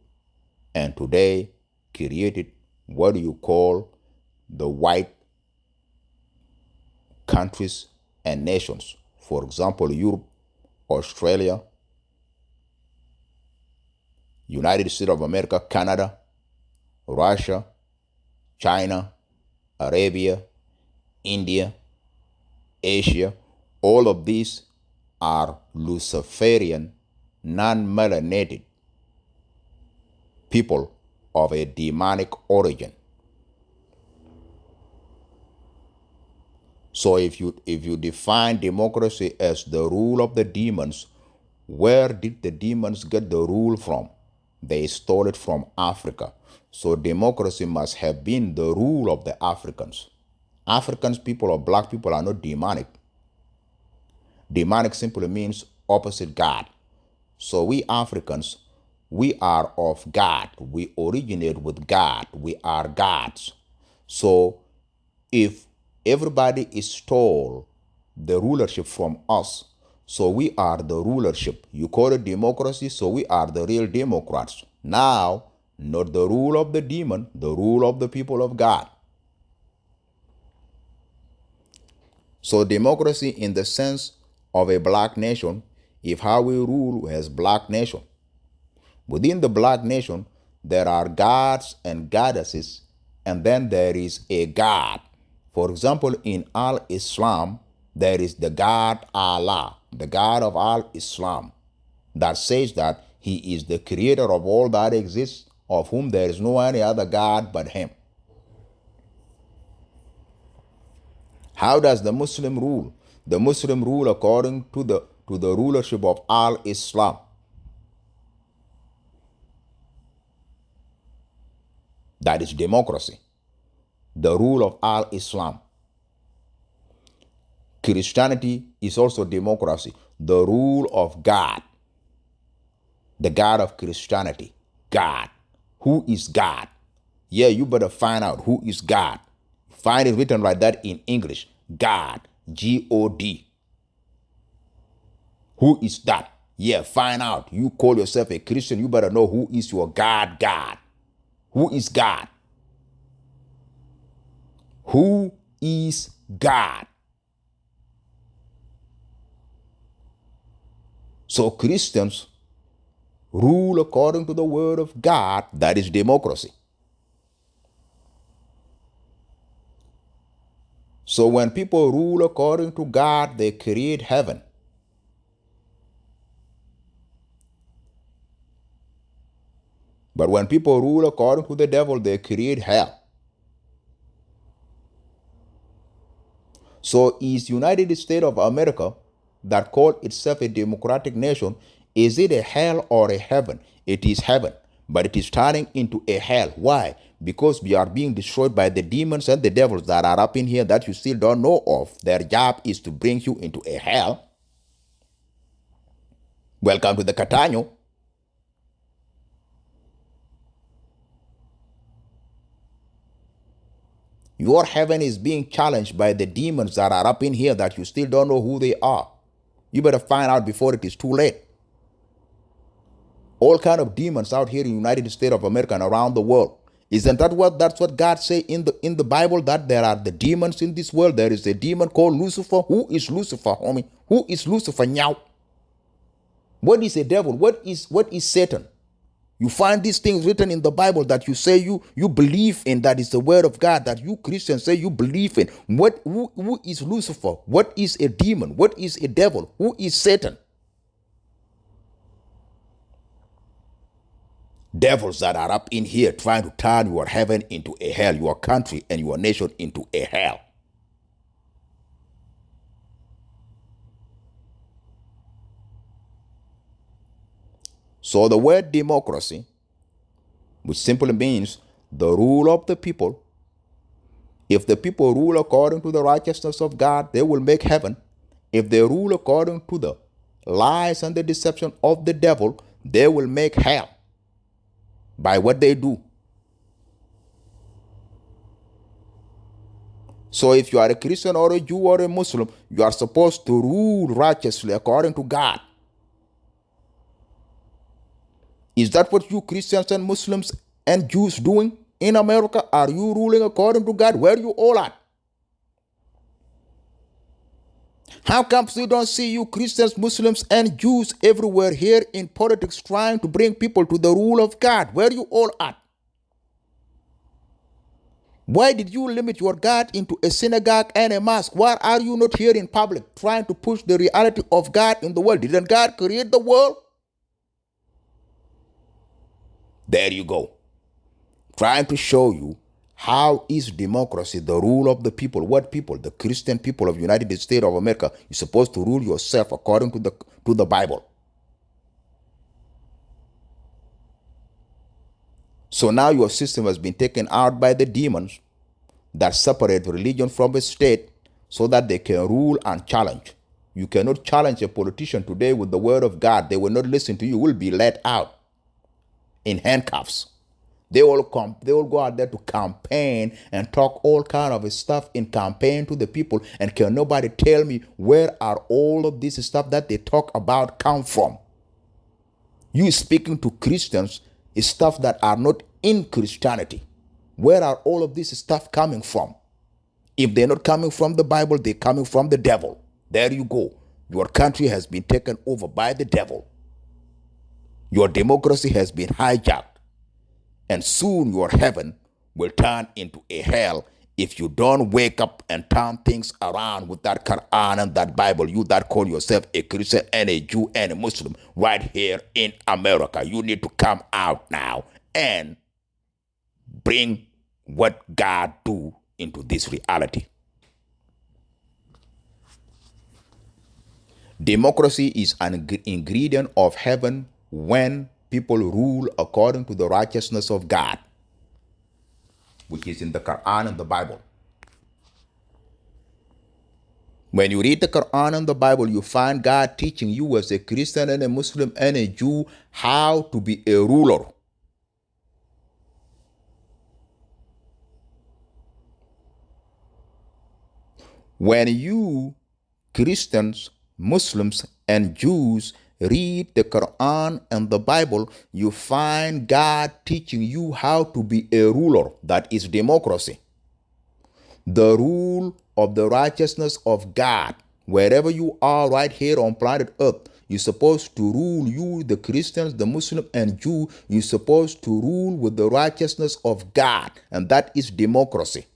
and today created what you call the white countries and nations. For example, Europe, Australia, United States of America, Canada, Russia, China, Arabia, India, Asia, all of these are Luciferian, non-melanated people of a demonic origin. So if you define democracy as the rule of the demons, where did the demons get the rule from? They stole it from Africa. So democracy must have been the rule of the Africans. Africans, people or black people, are not demonic. Demonic simply means opposite God. So we Africans, we are of God. We originate with God. We are gods. So if everybody is stole the rulership from us, so we are the rulership. You call it democracy, so we are the real Democrats. Now, not the rule of the demon, the rule of the people of God. So democracy in the sense of a black nation, if how we rule as black nation. Within the black nation, there are gods and goddesses, and then there is a God. For example, in Al Islam, there is the God Allah, the God of Al Islam, that says that He is the creator of all that exists, of whom there is no any other God but Him. How does the Muslim rule? The Muslim rule according to the rulership of Al Islam. That is democracy. The rule of Al Islam. Christianity is also democracy. The rule of God. The God of Christianity. God. Who is God? Yeah, you better find out who is God. Find it written like that in English. God. G-O-D. Who is that? Yeah, find out. You call yourself a Christian, you better know who is your God. God. Who is God? Who is God? So Christians rule according to the word of God. That is democracy. So when people rule according to God, they create heaven. But when people rule according to the devil, they create hell. So is United States of America, that called itself a democratic nation, is it a hell or a heaven? It is heaven, but it is turning into a hell. Why? Because we are being destroyed by the demons and the devils that are up in here that you still don't know of. Their job is to bring you into a hell. Welcome to the Catano. Your heaven is being challenged by the demons that are up in here that you still don't know who they are. You better find out before it is too late. All kind of demons out here in the United States of America and around the world. Isn't that that's what God say in the Bible, that there are the demons in this world? There is a demon called Lucifer. Who is Lucifer, homie? Who is Lucifer now? What is a devil? What is Satan? You find these things written in the Bible that you say you believe in, that is the word of God, that you Christians say you believe in. Who is Lucifer? What is a demon? What is a devil? Who is Satan? Devils that are up in here trying to turn your heaven into a hell, your country and your nation into a hell. So the word democracy, which simply means the rule of the people, if the people rule according to the righteousness of God, they will make heaven. If they rule according to the lies and the deception of the devil, they will make hell by what they do. So if you are a Christian or a Jew or a Muslim, you are supposed to rule righteously according to God. Is that what you Christians and Muslims and Jews doing in America? Are you ruling according to God? Where are you all at? How come we don't see you Christians, Muslims, and Jews everywhere here in politics trying to bring people to the rule of God? Where you all at? Why did you limit your God into a synagogue and a mosque? Why are you not here in public trying to push the reality of God in the world? Didn't God create the world? There you go. Trying to show you how is democracy the rule of the people. What people? The Christian people of United States of America. You're supposed to rule yourself according to the Bible. So now your system has been taken out by the demons that separate religion from the state so that they can rule and challenge. You cannot challenge a politician today with the word of God. They will not listen to you. You will be let out in handcuffs. They all go out there to campaign and talk all kind of stuff in campaign to the people. And can nobody tell me where are all of this stuff that they talk about come from? You speaking to Christians is stuff that are not in Christianity. Where are all of this stuff coming from? If they're not coming from the Bible, they're coming from the devil. There you go. Your country has been taken over by the devil. Your democracy has been hijacked. And soon your heaven will turn into a hell if you don't wake up and turn things around with that Quran and that Bible. You that call yourself a Christian and a Jew and a Muslim right here in America. You need to come out now and bring what God do into this reality. Democracy is an ingredient of heaven when people rule according to the righteousness of God, which is in the Quran and the Bible. When you read the Quran and the Bible, you find God teaching you as a Christian and a Muslim and a Jew how to be a ruler. When you Christians, Muslims, and Jews read the Quran and the Bible, you find God teaching you how to be a ruler. That is democracy. The rule of the righteousness of God. Wherever you are right here on planet Earth, you're supposed to rule. You, the Christians, the Muslim, and Jew, you're supposed to rule with the righteousness of God. And that is democracy.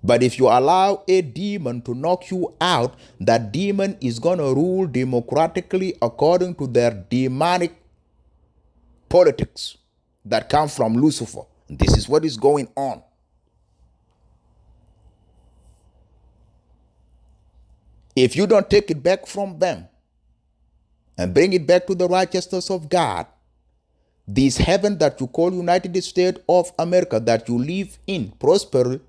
But if you allow a demon to knock you out, that demon is going to rule democratically according to their demonic politics that come from Lucifer. This is what is going on. If you don't take it back from them and bring it back to the righteousness of God, this heaven that you call United States of America that you live in prosperly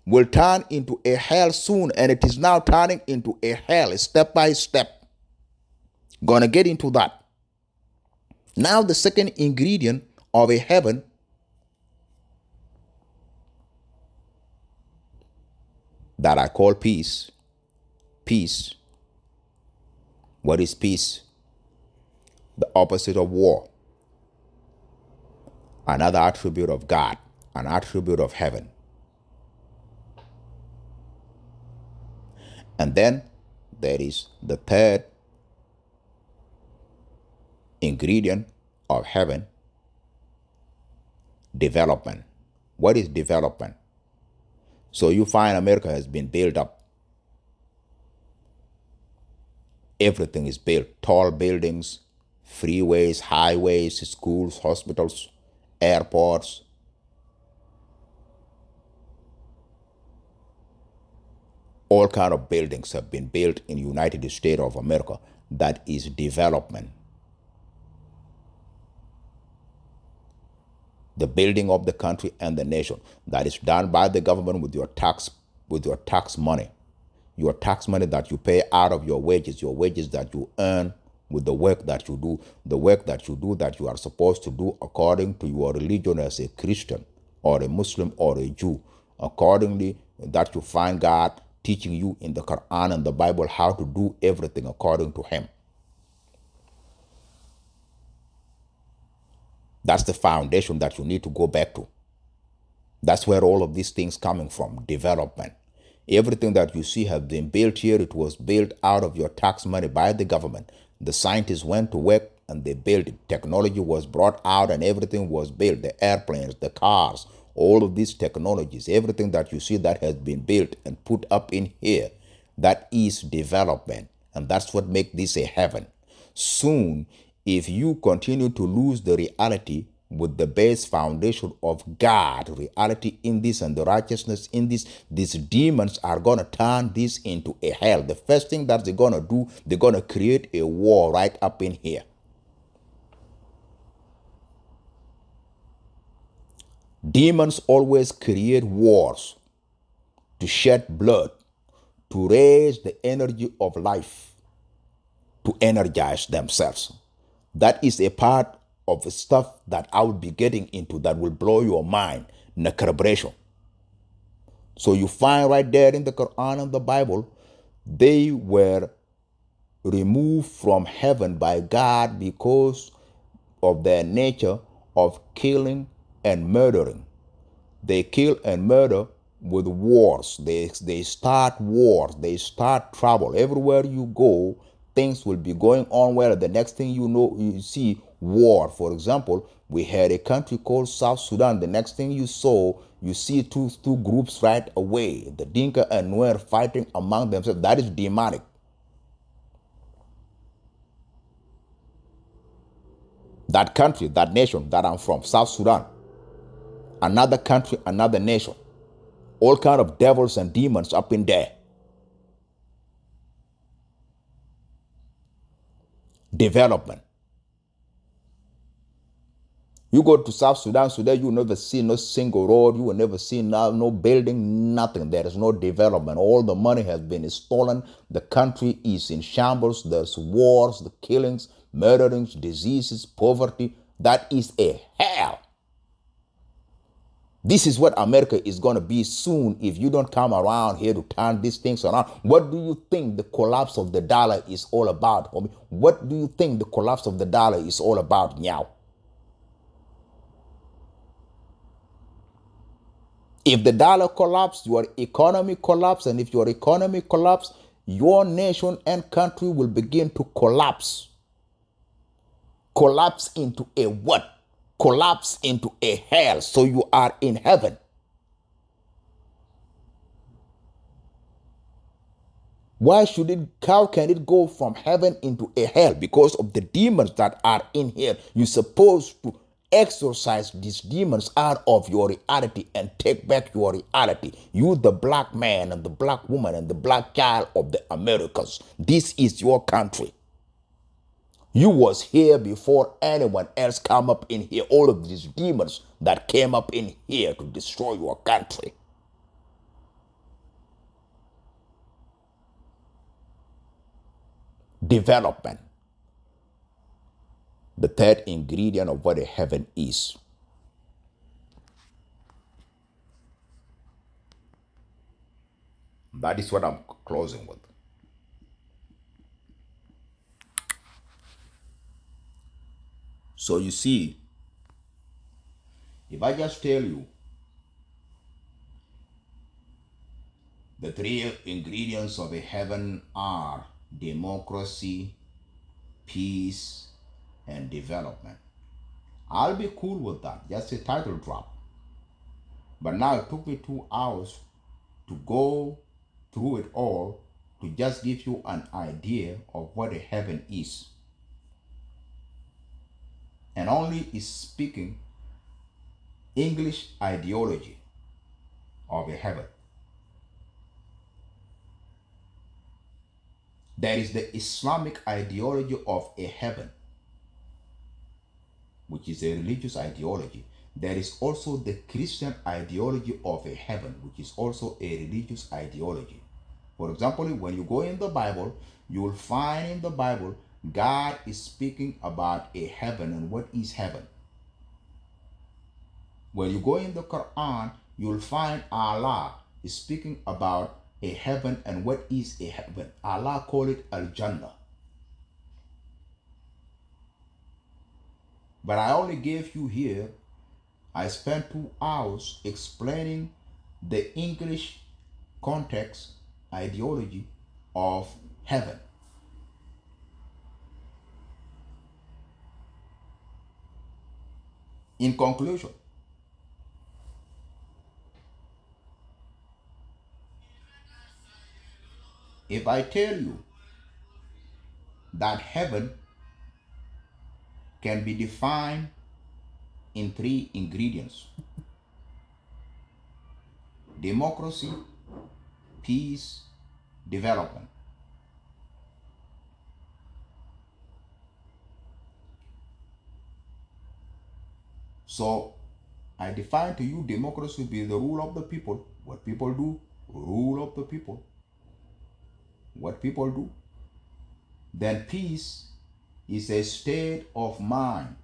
will turn into a hell soon, and it is now turning into a hell step by step. Gonna get into that. Now the second ingredient of a heaven that I call peace. Peace. What is peace? The opposite of war. Another attribute of God, an attribute of heaven. And then there is the third ingredient of heaven, development. What is development? So you find America has been built up. Everything is built. Tall buildings, freeways, highways, schools, hospitals, airports. All kind of buildings have been built in the United States of America. That is development. The building of the country and the nation. That is done by the government with your tax money. Your tax money that you pay out of your wages that you earn with the work that you do, that you are supposed to do according to your religion as a Christian or a Muslim or a Jew. Accordingly, that you find God teaching you in the Quran and the Bible how to do everything according to Him. That's the foundation that you need to go back to. That's where all of these things coming from, development. Everything that you see has been built here. It was built out of your tax money by the government. The scientists went to work and they built it. Technology was brought out and everything was built. The airplanes, the cars, all of these technologies, everything that you see that has been built and put up in here, that is development. And that's what makes this a heaven. Soon, if you continue to lose the reality with the base foundation of God, reality in this and the righteousness in this, these demons are going to turn this into a hell. The first thing that they're going to do, they're going to create a war right up in here. Demons always create wars to shed blood, to raise the energy of life, to energize themselves. That is a part of the stuff that I will be getting into that will blow your mind. Nakarbration. So you find right there in the Quran and the Bible, they were removed from heaven by God because of their nature of killing and murdering. They kill and murder with wars. They start wars. They start trouble. Everywhere you go, things will be going on where the next thing you know, you see war. For example, we had a country called South Sudan. The next thing you saw, you see two groups right away. The Dinka and Nuer fighting among themselves. That is demonic. That country, that nation that I'm from, South Sudan, another country, another nation, all kind of devils and demons up in there. Development. You go to South Sudan, you will never see no single road. You will never see no building, nothing. There is no development. All the money has been stolen. The country is in shambles. There's wars, the killings, murderings, diseases, poverty. That is a hell. This is what America is going to be soon if you don't come around here to turn these things around. What do you think the collapse of the dollar is all about, homie? What do you think the collapse of the dollar is all about now? If the dollar collapses, your economy collapses, and if your economy collapses, your nation and country will begin to collapse. Collapse into a what? Collapse into a hell. So you are in heaven. Why should it, how can it go from heaven into a hell? Because of the demons that are in here. You're supposed to exorcise these demons out of your reality and take back your reality. You, the black man and the black woman and the black child of the Americas. This is your country. You was here before anyone else come up in here. All of these demons that came up in here to destroy your country. Development. The third ingredient of what a heaven is. That is what I'm closing with. So you see, if I just tell you the three ingredients of a heaven are democracy, peace, and development, I'll be cool with that. Just a title drop. But now it took me 2 hours to go through it all to just give you an idea of what a heaven is. And only is speaking English ideology of a heaven. There is the Islamic ideology of a heaven, which is a religious ideology. There is also the Christian ideology of a heaven, which is also a religious ideology. For example, when you go in the Bible, you will find in the Bible, God is speaking about a heaven and what is heaven. When you go in the Quran, you will find Allah is speaking about a heaven and what is a heaven. Allah called it Al-Jannah. But I only gave you here, I spent 2 hours explaining the English context, ideology of heaven. In conclusion, if I tell you that heaven can be defined in three ingredients: democracy, peace, development. So I define to you democracy be the rule of the people. What people do, rule of the people. What people do. Then peace is a state of mind,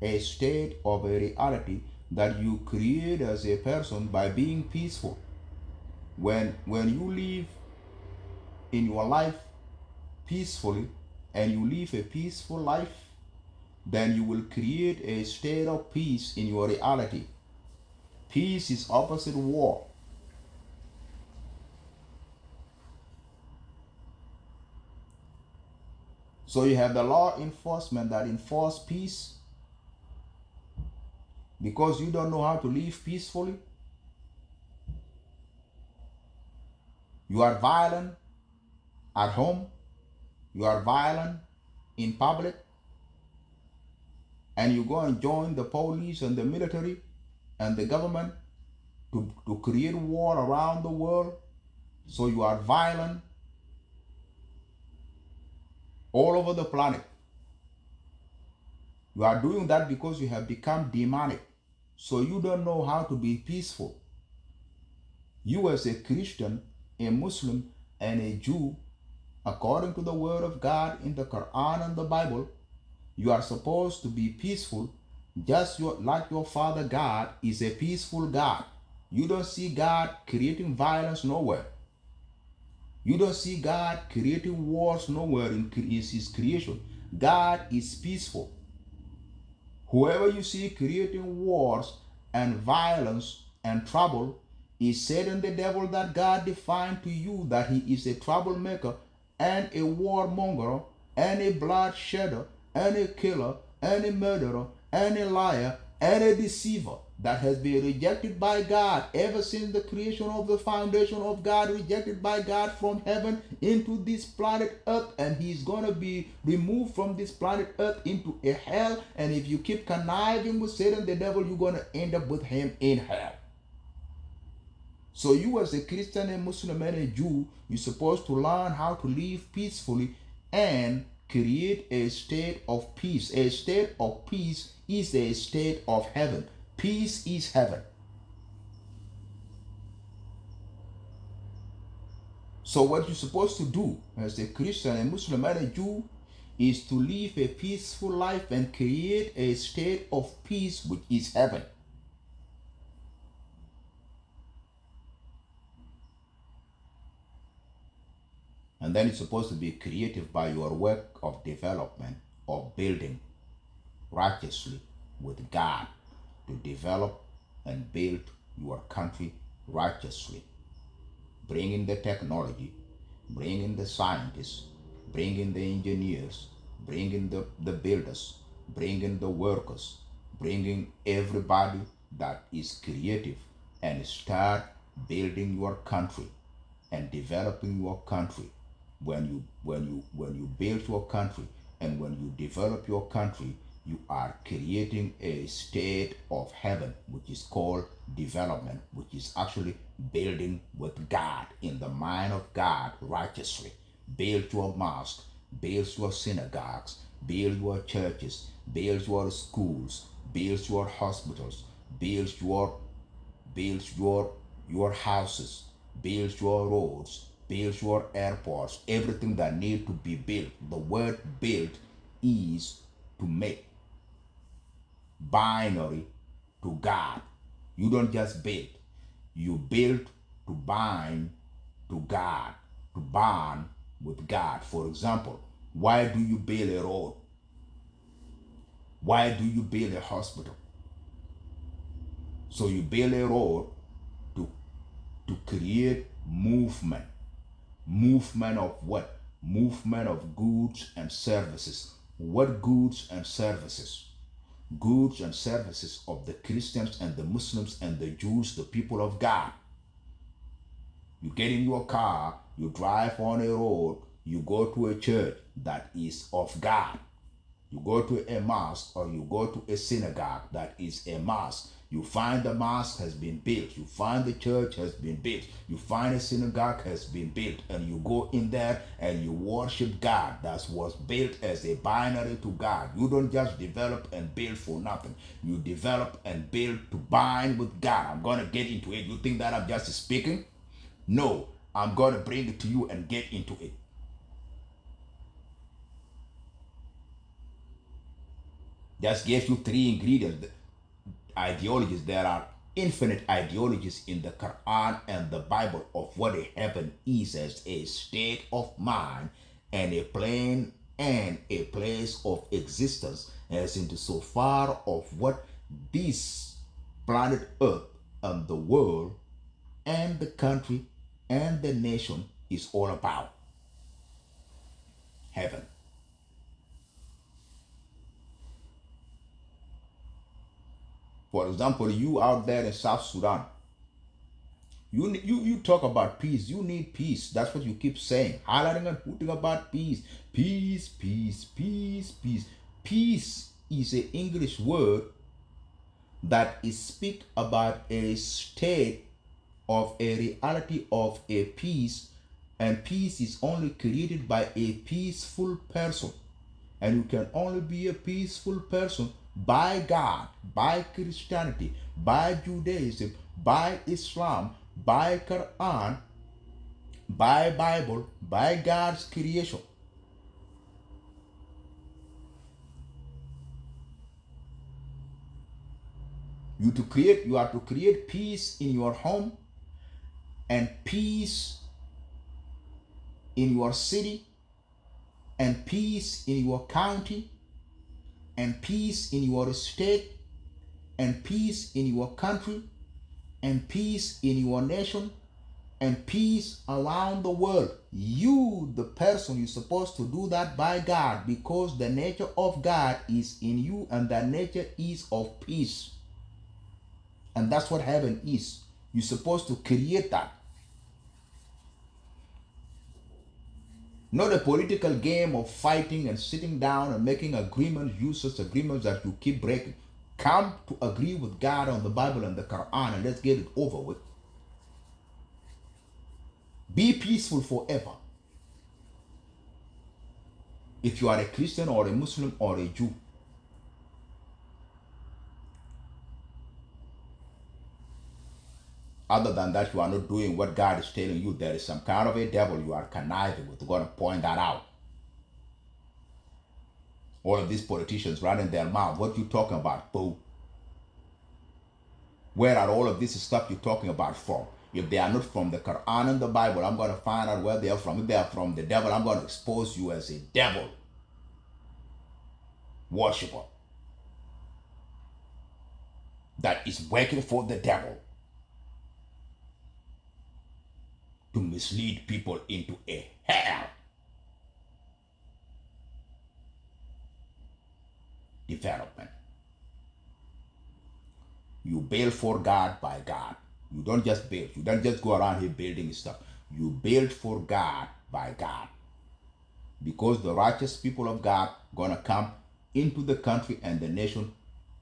a state of a reality that you create as a person by being peaceful. When you live in your life peacefully and you live a peaceful life, then you will create a state of peace in your reality. Peace is opposite war. So you have the law enforcement that enforce peace because you don't know how to live peacefully. You are violent at home, you are violent in public, and you go and join the police and the military and the government to create war around the world. So you are violent all over the planet. You are doing that because you have become demonic. So you don't know how to be peaceful. You as a Christian, a Muslim, and a Jew, according to the word of God in the Quran and the Bible, you are supposed to be peaceful just like your Father God is a peaceful God. You don't see God creating violence nowhere. You don't see God creating wars nowhere in his creation. God is peaceful. Whoever you see creating wars and violence and trouble is Satan, the devil that God defined to you that he is a troublemaker and a warmonger and a bloodshedder and a killer and a murderer and a liar and a deceiver that has been rejected by God ever since the creation of the foundation of God, rejected by God from heaven into this planet Earth, and he's going to be removed from this planet Earth into a hell. And if you keep conniving with Satan, the devil, you're going to end up with him in hell. So you as a Christian, a Muslim, and a Jew, you're supposed to learn how to live peacefully and create a state of peace. A state of peace is a state of heaven. Peace is heaven. So what you're supposed to do as a Christian, a Muslim, and a Jew is to live a peaceful life and create a state of peace, which is heaven. And then it's supposed to be creative by your work of development or building righteously with God to develop and build your country righteously. Bring in the technology, bring in the scientists, bring in the engineers, bring in the builders, bring in the workers, bring in everybody that is creative and start building your country and developing your country. When you build your country and when you develop your country, you are creating a state of heaven, which is called development, which is actually building with God, in the mind of God, righteously. Build your mosque, build your synagogues, build your churches, build your schools, build your hospitals, build your houses, build your roads, build your airports, everything that need to be built. The word build is to make binary to God. You don't just build, you build to bind to God, to bond with God. For example, why do you build a road? Why do you build a hospital? So you build a road to create movement. Movement of what? Movement of goods and services. What goods and services? Goods and services of the Christians and the Muslims and the Jews, the people of God. You get in your car, you drive on a road, you go to a church that is of God. You go to a mosque or you go to a synagogue that is a mosque. You find the mosque has been built. You find the church has been built. You find a synagogue has been built. And you go in there and you worship God. That was built as a binary to God. You don't just develop and build for nothing. You develop and build to bind with God. I'm going to get into it. You think that I'm just speaking? No, I'm going to bring it to you and get into it. Just gave you three ingredients. Ideologies. There are infinite ideologies in the Quran and the Bible of what a heaven is as a state of mind and a plane and a place of existence, as into so far of what this planet Earth and the world and the country and the nation is all about. Heaven. For example, you out there in South Sudan, you talk about peace. You need peace. That's what you keep saying. Hollering and hooting about peace. Peace, peace, peace, peace. Peace is an English word that is speak about a state of a reality of a peace, and peace is only created by a peaceful person. And you can only be a peaceful person by God, by Christianity, by Judaism, by Islam, by Quran, by Bible, by God's creation. You are to create peace in your home and peace in your city and peace in your county and peace in your state and peace in your country and peace in your nation and peace around the world. You, the person, you're supposed to do that by God, because the nature of God is in you and that nature is of peace. And that's what heaven is. You're supposed to create that. Not a political game of fighting and sitting down and making agreements, useless agreements that you keep breaking. Come to agree with God on the Bible and the Quran and let's get it over with. Be peaceful forever. If you are a Christian or a Muslim or a Jew. Other than that, you are not doing what God is telling you. There is some kind of a devil you are conniving with. We're going to point that out. All of these politicians running their mouth. What you talking about, boo? Where are all of this stuff you're talking about from? If they are not from the Quran and the Bible, I'm going to find out where they are from. If they are from the devil, I'm going to expose you as a devil worshiper that is working for the devil to mislead people into a hell development. You build for God by God. You don't just build. You don't just go around here building stuff. You build for God by God. Because the righteous people of God gonna come into the country and the nation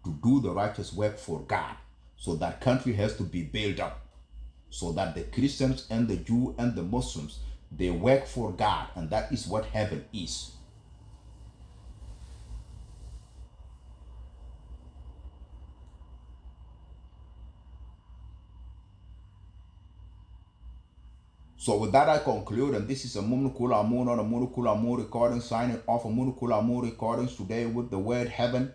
to do the righteous work for God. So that country has to be built up. So that the Christians and the Jew and the Muslims, they work for God. And that is what heaven is. So with that I conclude, and this is a Kuol on a Kuol recording, signing off a Kuol recordings today with the word heaven,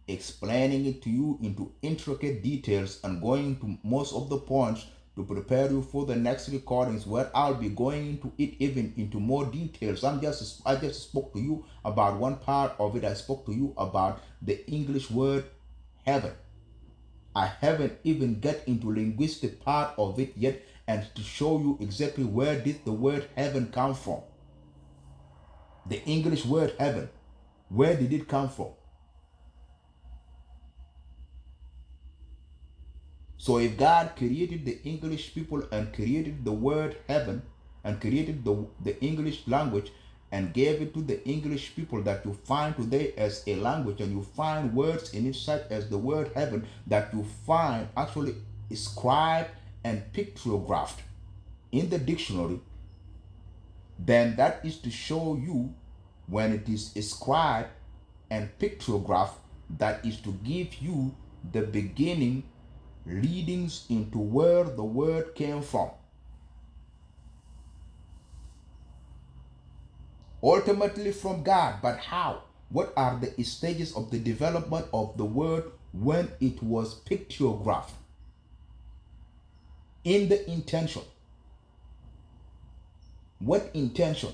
explaining it to you into intricate details and going into most of the points to prepare you for the next recordings where I'll be going into it even into more details. I just spoke to you about one part of it. I spoke to you about the English word heaven. I haven't even get into linguistic part of it yet, and to show you exactly where did the word heaven come from. The English word heaven, where did it come from? So if God created the English people and created the word heaven and created the English language and gave it to the English people that you find today as a language, and you find words in it such as the word heaven that you find actually scribed and pictographed in the dictionary, then that is to show you when it is scribed and pictographed, that is to give you the beginning leadings into where the word came from. Ultimately from God, but how? What are the stages of the development of the word when it was pictographed? In the intention. What intention?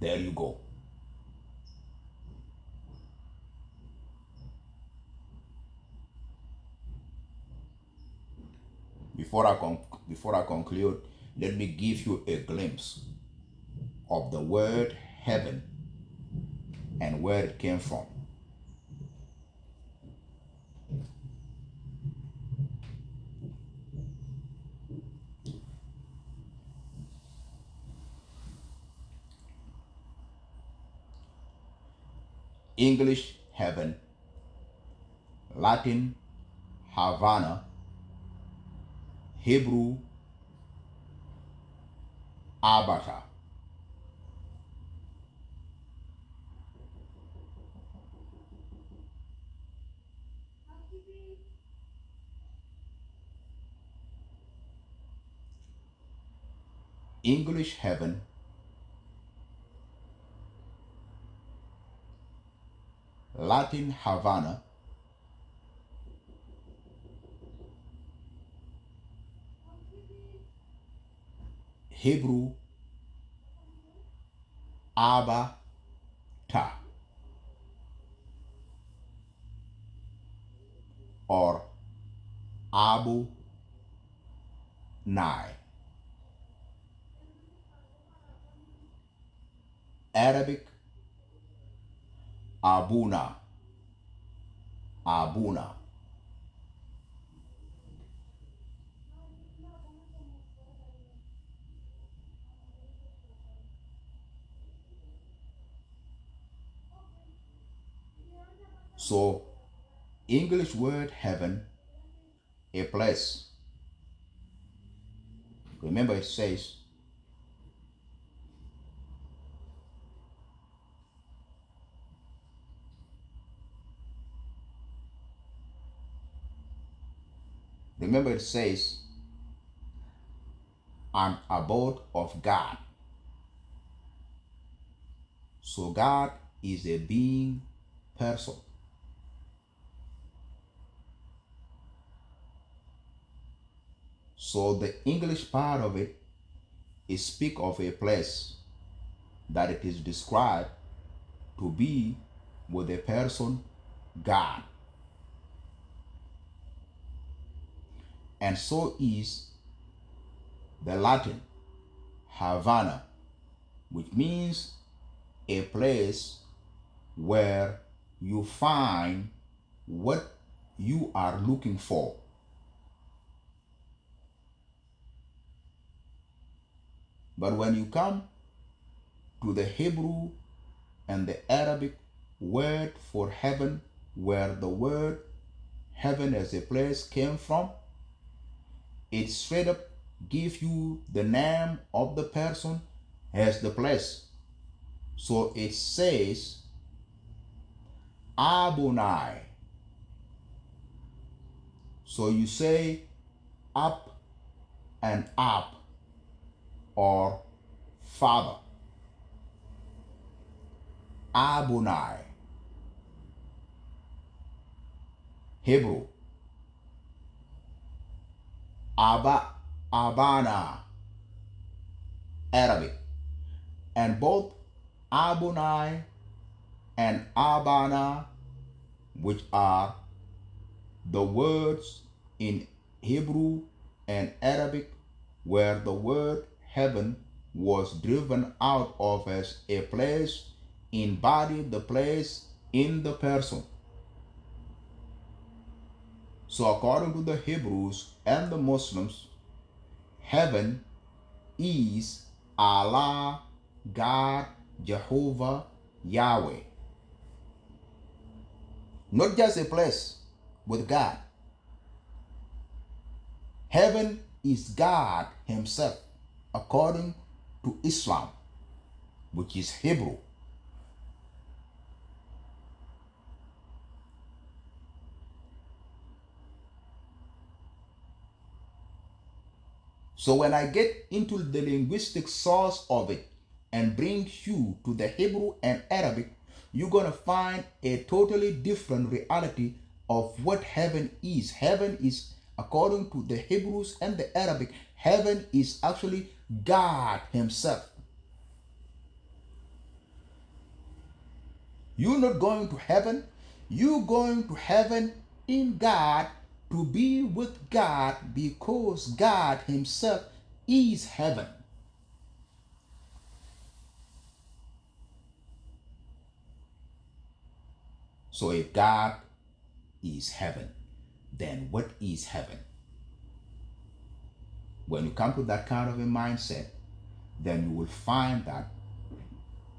There you go. Before I conclude, let me give you a glimpse of the word heaven and where it came from. English heaven, Latin Havana, Hebrew Abata. English heaven, Latin Havana, Hebrew Abata, or Abu Nai. Arabic Abuna, Abuna. So English word heaven, a place. Remember it says, remember it says, an abode of God. So God is a being person. So the English part of it is speak of a place that it is described to be with a person, God. And so is the Latin Havana, which means a place where you find what you are looking for. But when you come to the Hebrew and the Arabic word for heaven, where the word heaven as a place came from, it straight up gives you the name of the person as the place. So it says Abunai. So you say up and up, or father. Abunai. Hebrew. Abana. Arabic. And both Abunai and Abana, which are the words in Hebrew and Arabic, where the word heaven was driven out of as a place, embodied the place in the person. So according to the Hebrews and the Muslims, heaven is Allah, God, Jehovah, Yahweh. Not just a place with God. Heaven is God Himself, according to Islam, which is Hebrew. So when I get into the linguistic source of it and bring you to the Hebrew and Arabic, you're going to find a totally different reality of what heaven is. Heaven is, according to the Hebrews and the Arabic, heaven is actually God Himself. You're not going to heaven. You're going to heaven in God to be with God because God Himself is heaven. So if God is heaven, then what is heaven? When you come to that kind of a mindset, then you will find that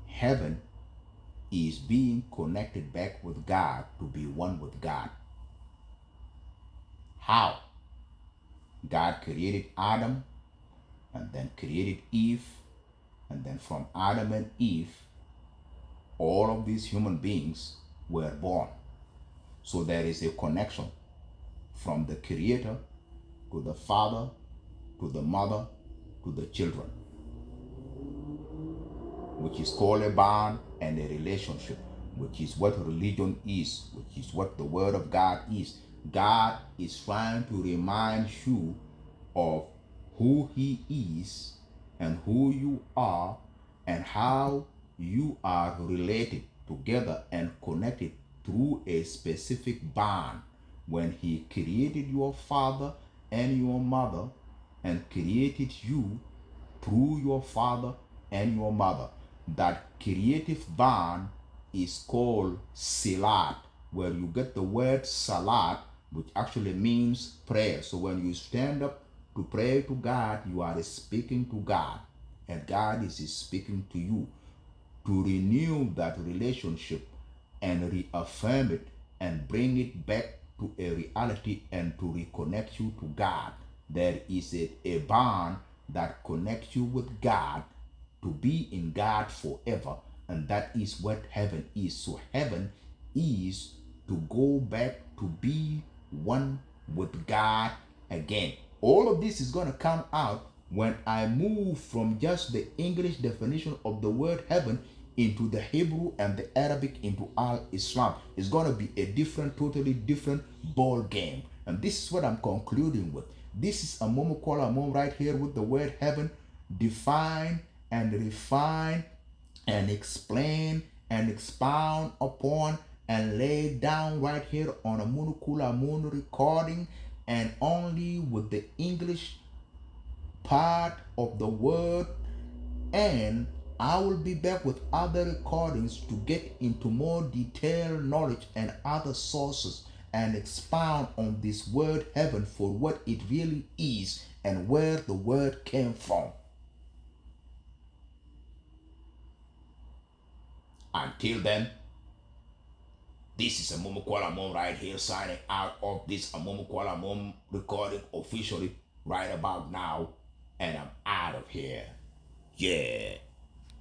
heaven is being connected back with God to be one with God. How? God created Adam and then created Eve, and then from Adam and Eve, all of these human beings were born. So there is a connection from the Creator to the Father, to the Mother, to the children, which is called a bond and a relationship, which is what religion is, which is what the Word of God is. God is trying to remind you of who He is and who you are and how you are related together and connected through a specific bond. When He created your father and your mother and created you through your father and your mother, that creative bond is called silat, where you get the word salat, which actually means prayer. So when you stand up to pray to God, you are speaking to God, and God is speaking to you to renew that relationship and reaffirm it and bring it back to a reality and to reconnect you to God. There is a bond that connects you with God to be in God forever. And that is what heaven is. So heaven is to go back to be one with God again. All of this is going to come out when I move from just the English definition of the word heaven into the Hebrew and the Arabic into Al Islam. It's going to be a different, totally different ball game. And this is what I'm concluding with. This is Amuom Amuom right here with the word heaven, define and refine and explain and expound upon and lay down right here on a Munukula Moon recording, and only with the English part of the word. And I will be back with other recordings to get into more detailed knowledge and other sources and expound on this word heaven for what it really is and where the word came from. Until then, this is Amuom Mom right here signing out of this Amuom Mom recording officially right about now. And I'm out of here. Yeah,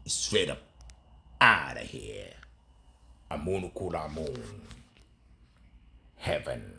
straight up out of here. Amuom Heaven.